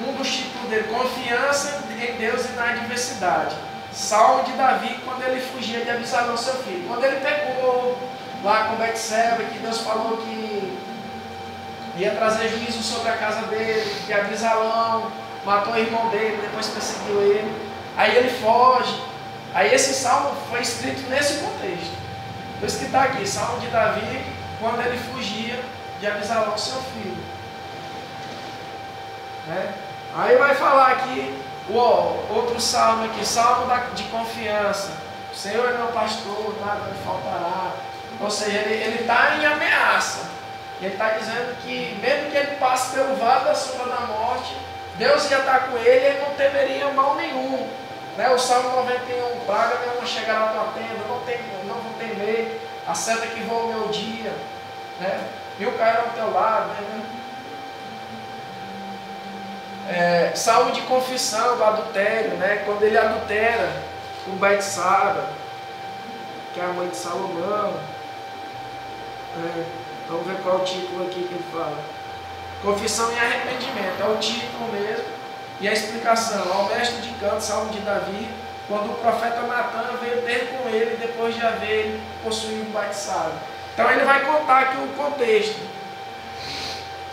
Um dos títulos dele, confiança em Deus e na adversidade. Salmo de Davi quando ele fugia de Absalão, seu filho. Quando ele pecou lá com Betseba, que Deus falou que ia trazer juízo sobre a casa dele, que Absalão matou o irmão dele, depois perseguiu ele. Aí ele foge. Aí esse salmo foi escrito nesse contexto. Por isso que está aqui, salmo de Davi, quando ele fugia de Absalão, seu filho. Né? Aí vai falar aqui, outro salmo aqui, salmo de confiança. O Senhor é meu pastor, nada me faltará. Ou seja, ele está em ameaça. Ele está dizendo que mesmo que ele passe pelo vale da sombra da morte, Deus ia estar com ele e ele não temeria mal nenhum. Né? O Salmo 91, praga nenhuma chegará à tua tenda, não vou temer, a seta que voa o meu dia, né? 1000 cairão ao teu lado. Né? Salmo de confissão do adultério, né? Quando ele adultera com Betseba, que é a mãe de Salomão. Vamos ver qual é o título aqui que ele fala. Confissão e arrependimento, é o título mesmo. E a explicação, ao mestre de canto, salmo de Davi, quando o profeta Natan veio ter com ele depois de haver possuído Betseba. Então ele vai contar aqui o contexto,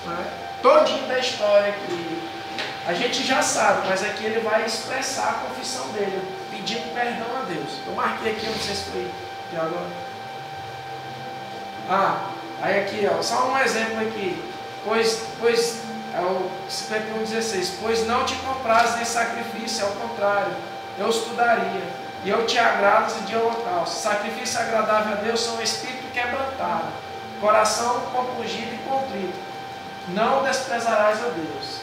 né? Todinho da história aqui. A gente já sabe, mas aqui ele vai expressar a confissão dele, pedindo perdão a Deus. Eu marquei aqui, não sei se foi de agora. Aí aqui, ó, só um exemplo aqui. Pois é o 51,16. Pois não te comprazes em sacrifício, ao contrário, eu os tu daria, e eu te agrado de holocausto. Sacrifício agradável a Deus são espírito quebrantado, coração compungido e contrito. Não desprezarás a Deus.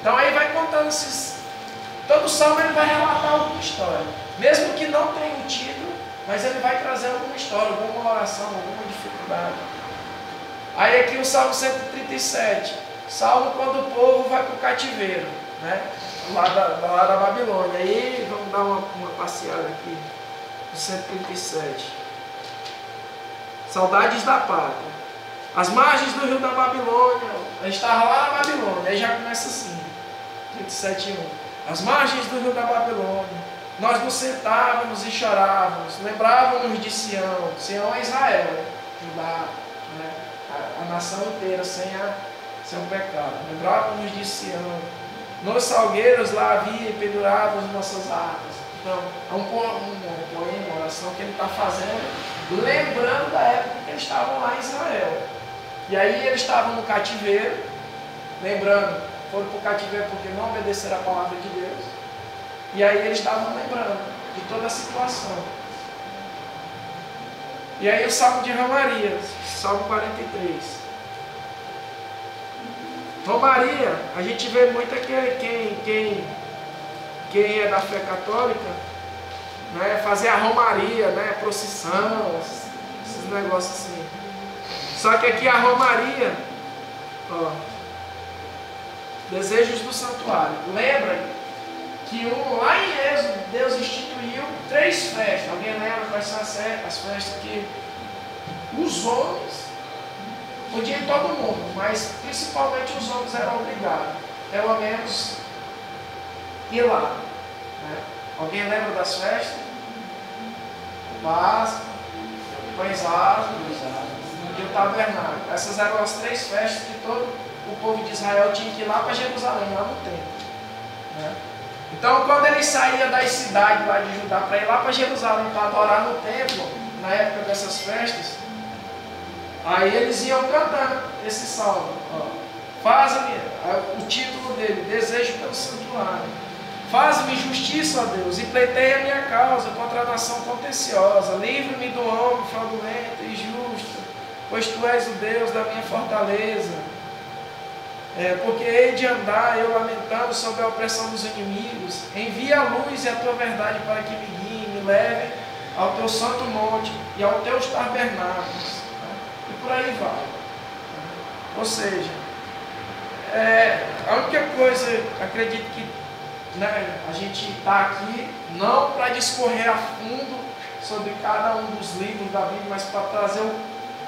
Então aí vai contando todo salmo ele vai relatar alguma história. Mesmo que não tenha um título, mas ele vai trazer alguma história, alguma oração, alguma dificuldade. Aí aqui o Salmo 137. Salmo quando o povo vai para o cativeiro, né? lá da Babilônia. Aí vamos dar uma passeada aqui. No 137. Saudades da pátria. As margens do rio da Babilônia. A gente estava lá na Babilônia. Aí já começa assim. 37:1. As margens do rio da Babilônia. Nós nos sentávamos e chorávamos. Lembrávamos de Sião. Sião é Israel, Judá, né? A nação inteira sem o pecado. Lembrávamos de Sião. Nos salgueiros lá havia pendurávamos nossas armas. Então, é um poema, uma oração que ele está fazendo, lembrando da época que eles estavam lá em Israel. E aí eles estavam no cativeiro, lembrando, foram para o cativeiro porque não obedeceram a palavra de Deus. E aí eles estavam lembrando de toda a situação. E aí o Salmo de Romaria, Salmo 43. Romaria, a gente vê muito quem é da fé católica, né, fazer a romaria, né, procissão, esses negócios assim. Só que aqui a romaria, ó, desejos do santuário. Lembra que lá em Êxodo, Deus instituiu 3 festas. Alguém lembra quais são as festas que os homens podia ir todo mundo, mas principalmente os homens eram obrigados, pelo menos, ir lá. Né? Alguém lembra das festas? Páscoa, Pães Asmos e o Tabernáculo. Essas eram as 3 festas que todo o povo de Israel tinha que ir lá para Jerusalém, lá no templo. Né? Então, quando ele saía das cidades lá de Judá para ir lá para Jerusalém para adorar no templo, na época dessas festas, aí eles iam cantando esse salmo. Faz-me, o título dele, Desejo pelo Santuário. Faz-me justiça, ó Deus, e pleiteia a minha causa contra a nação contenciosa. Livre-me do homem fraudulento e injusto, pois tu és o Deus da minha fortaleza. Porque hei de andar eu lamentando sobre a opressão dos inimigos. Envia a luz e a tua verdade para que me guie, levem ao teu santo monte e aos teus tabernáculos, né? E por aí vai. Ou seja, a única coisa, acredito que, né, a gente está aqui não para discorrer a fundo sobre cada um dos livros da Bíblia, mas para trazer o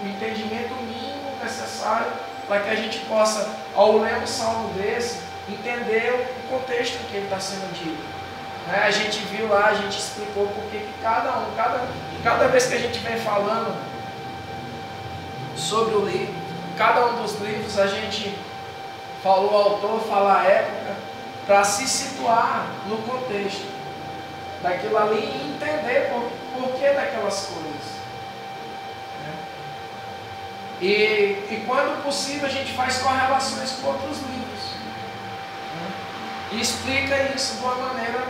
entendimento mínimo necessário para que a gente possa, ao ler um salmo desse, entender o contexto em que ele está sendo dito. Né? A gente viu lá, a gente explicou porque que cada vez que a gente vem falando sobre o livro, cada um dos livros a gente falou o autor, fala a época, para se situar no contexto daquilo ali e entender por que daquelas coisas. Né? E quando possível a gente faz correlações com outros livros. Né? E explica isso de uma maneira.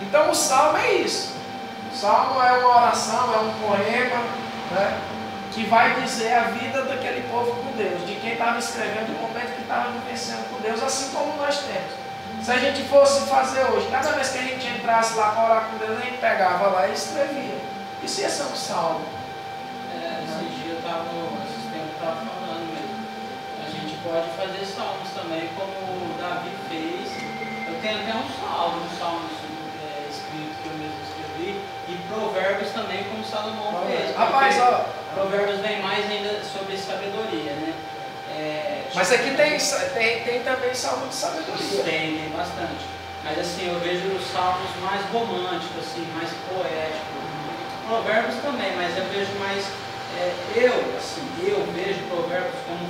Então o salmo é isso. O salmo é uma oração, é um poema, né, que vai dizer a vida daquele povo com Deus, de quem estava escrevendo, o momento que estava vivenciando com Deus, assim como nós temos. Se a gente fosse fazer hoje, cada vez que a gente entrasse lá para orar com Deus, a gente pegava lá e escrevia. Isso ia ser um salmo. Esse dia esses tempos eu estava falando mesmo. A gente pode fazer salmos também, como o Davi fez. Eu tenho até um salmo escrito que eu mesmo escrevi, e provérbios também, como Salomão fez. Rapaz, ó, provérbios vem mais ainda sobre sabedoria, né? Mas aqui tem também salmo de sabedoria. Tem bastante. Mas assim, eu vejo os salmos mais românticos, assim, mais poéticos. Provérbios também, mas eu vejo mais. Eu vejo provérbios como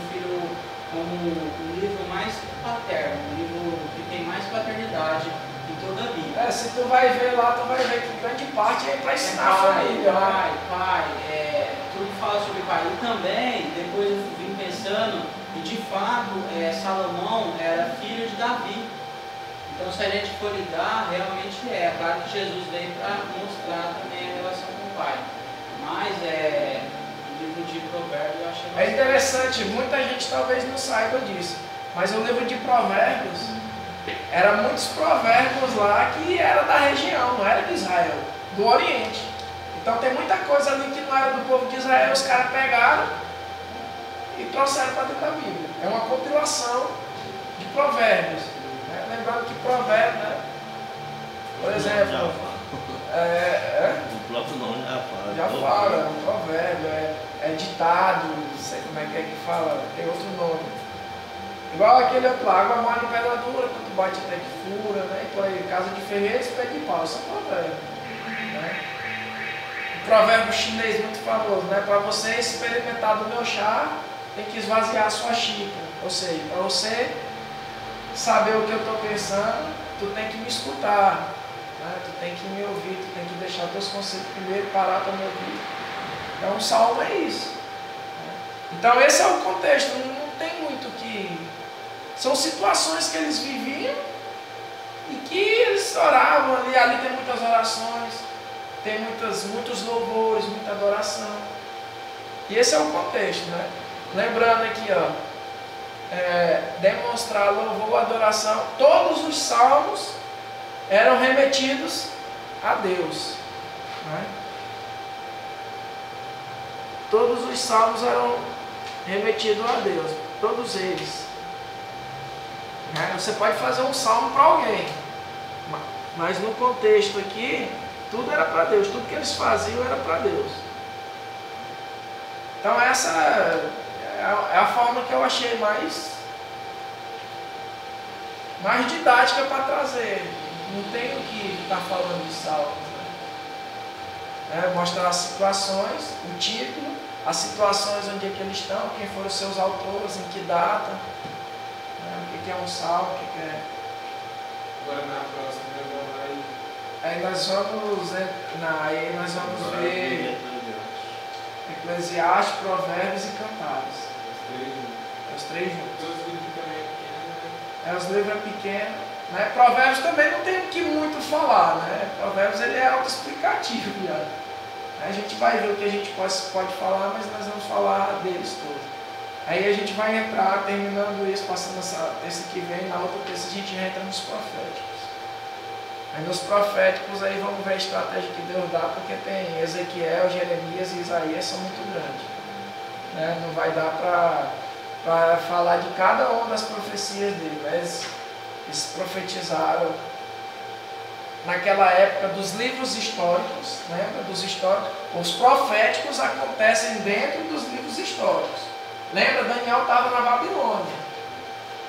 um livro mais paterno, um livro que tem mais paternidade em toda a Bíblia. Se tu vai ver lá, tu vai ver que grande parte é para ensinar a família. Pai, tudo fala sobre pai. E também, depois eu vim pensando, e de fato, Salomão era filho de Davi. Então, se a gente for lidar, realmente é. Claro que Jesus veio para mostrar também a relação com o pai. Mas o livro de Provérbios eu achei É interessante, muita gente talvez não saiba disso. Mas o livro de Provérbios, eram muitos provérbios lá que era da região, não era de Israel, do Oriente. Então tem muita coisa ali que não era do povo de Israel, os caras pegaram e trouxeram para dentro da Bíblia. É uma compilação de provérbios. Né? Lembrando que provérbio, né? Por exemplo, o próprio nome já fala, é um provérbio, é ditado, não sei como é que fala, tem outro nome. Igual aquele outro lá, água mole em pedra dura, quando bate até que fura, né? E por aí, casa de ferreiro, pé de pau, isso é provérbio. Né? Um provérbio chinês muito famoso, né? Para você experimentar do meu chá, tem que esvaziar a sua xícara. Ou seja, para você saber o que eu estou pensando, tu tem que me escutar. Né? Tu tem que me ouvir, tu tem que deixar os teus conselhos primeiro, parar para me ouvir. Então o salmo é isso. Então esse é o contexto, não tem muito que... São situações que eles viviam e que eles oravam ali tem muitas orações, tem muitos louvores, muita adoração. E esse é o contexto, né? Lembrando aqui, ó, demonstrar louvor, adoração, todos os salmos eram remetidos a Deus. Né? Todos os salmos eram remetidos a Deus, todos eles. Você pode fazer um salmo para alguém, mas no contexto aqui, tudo era para Deus, tudo que eles faziam era para Deus. Então essa é a forma que eu achei mais didática para trazer. Não tenho que estar falando de salmos. Né? Mostrar as situações, o título, as situações onde é que eles estão, quem foram os seus autores, em que data. O que é um salmo, o que é... Agora na próxima Aí nós vamos ver Eclesiastes, Provérbios e Cantares. Os três juntos. Os livros é pequeno. Né? Provérbios também não tem o que muito falar. Né? Provérbios ele é autoexplicativo. A gente vai ver o que a gente pode falar, mas nós vamos falar deles todos. Aí a gente vai entrar, terminando isso, passando essa terça que vem, na outra terça a gente entra nos proféticos. Aí nos proféticos aí vamos ver a estratégia que Deus dá, porque tem Ezequiel, Jeremias e Isaías são muito grandes. Né? Não vai dar para falar de cada uma das profecias dele, mas eles profetizaram naquela época dos livros históricos, lembra dos históricos? Os proféticos acontecem dentro dos livros históricos. Lembra? Daniel estava na Babilônia,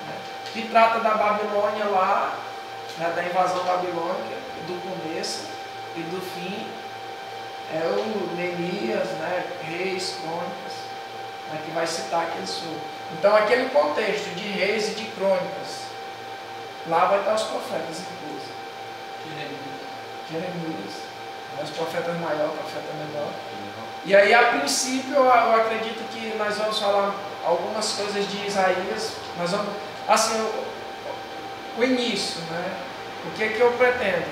né? Que trata da Babilônia lá, né, da invasão babilônica, do começo e do fim. É o Neemias, né, Reis, Crônicas, né, que vai citar aquele sul. Então aquele contexto de Reis e de Crônicas, lá vai estar os profetas inclusos. Jeremias, né, os profetas maiores, profeta menor. E aí a princípio eu acredito que nós vamos falar algumas coisas de Isaías. Nós vamos, assim, o início, né? O que eu pretendo?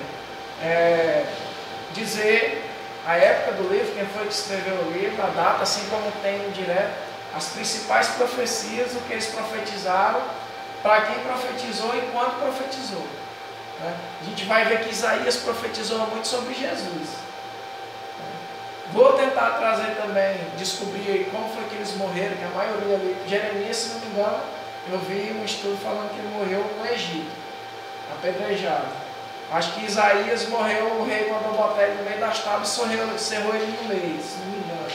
Dizer a época do livro, quem foi que escreveu o livro, a data, assim como tem direto, as principais profecias, o que eles profetizaram, para quem profetizou e quando profetizou. Né? A gente vai ver que Isaías profetizou muito sobre Jesus. Vou tentar trazer também, descobrir como foi que eles morreram, que a maioria ali, Jeremias, se não me engano, eu vi um estudo falando que ele morreu no Egito, apedrejado. Acho que Isaías morreu, o rei mandou botar ele no meio das tábuas e cerrou ele no meio, se não me engano.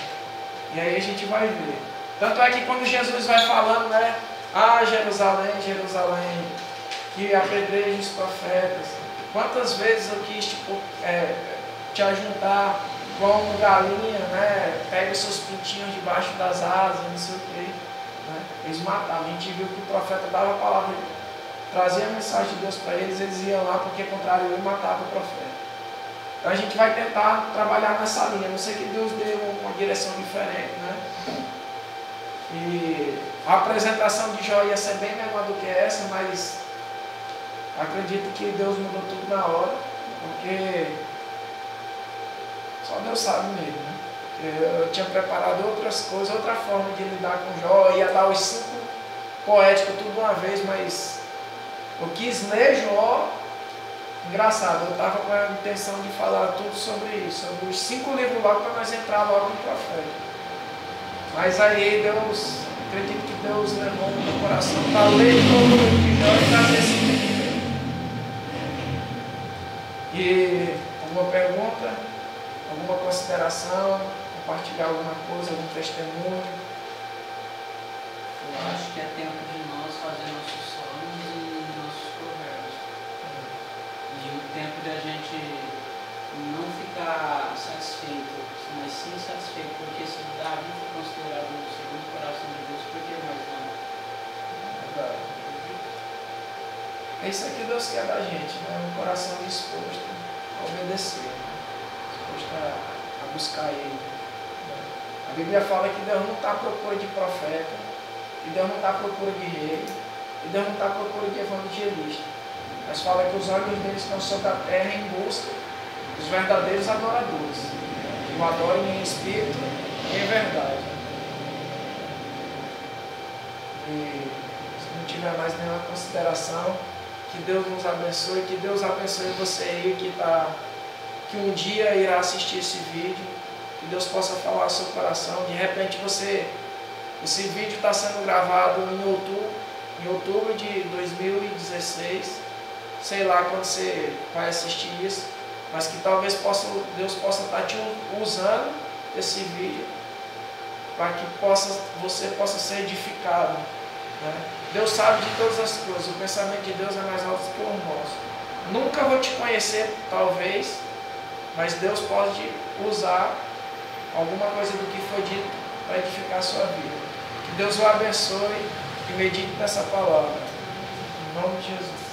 E aí a gente vai ver. Tanto é que quando Jesus vai falando, né? Ah, Jerusalém, Jerusalém, que apedreja os profetas. Quantas vezes eu quis te ajuntar com galinha, né? Pega os seus pintinhos debaixo das asas, não sei o quê. Né? Eles matavam. A gente viu que o profeta dava a palavra, trazia a mensagem de Deus para eles, eles iam lá porque contrariou e matava o profeta. Então a gente vai tentar trabalhar nessa linha. Não sei que Deus deu uma direção diferente, né? E a apresentação de Jó ia ser bem menor do que essa, mas acredito que Deus mudou tudo na hora, porque só Deus sabe mesmo, né? Eu tinha preparado outras coisas, outra forma de lidar com Jó, ia dar os 5 poéticos tudo de uma vez, mas eu quis ler Jó. Engraçado, eu estava com a intenção de falar tudo sobre isso, sobre os 5 livros logo para nós entrar logo no profeta. Mas aí Deus, acredito que Deus levou no meu coração para ler todo o livro de Jó e trazer esse livro. E alguma pergunta, alguma consideração, compartilhar alguma coisa, algum testemunho? Eu acho que é tempo de nós fazer nossos sonhos e nossos provérbios. E o tempo de a gente não ficar satisfeito, mas sim satisfeito, porque se Davi foi considerado o segundo coração de Deus, por que mais não? Verdade. É isso que Deus quer da gente, né? Um coração disposto a obedecer, disposto a buscar Ele. A Bíblia fala que Deus não está à procura de profeta, que Deus não está à procura de rei, que Deus não está à procura de evangelista. Mas fala que os olhos deles estão sobre a terra em busca dos verdadeiros adoradores, que o adorem em espírito e em verdade. E se não tiver mais nenhuma consideração, que Deus nos abençoe, que Deus abençoe você aí que um dia irá assistir esse vídeo, que Deus possa falar ao seu coração. De repente esse vídeo está sendo gravado em outubro de 2016, sei lá quando você vai assistir isso, mas que talvez Deus possa estar te usando esse vídeo para que você possa ser edificado. Né? Deus sabe de todas as coisas, o pensamento de Deus é mais alto que o nosso. Nunca vou te conhecer, talvez, mas Deus pode usar alguma coisa do que foi dito para edificar a sua vida. Que Deus o abençoe e medite nessa palavra. Em nome de Jesus.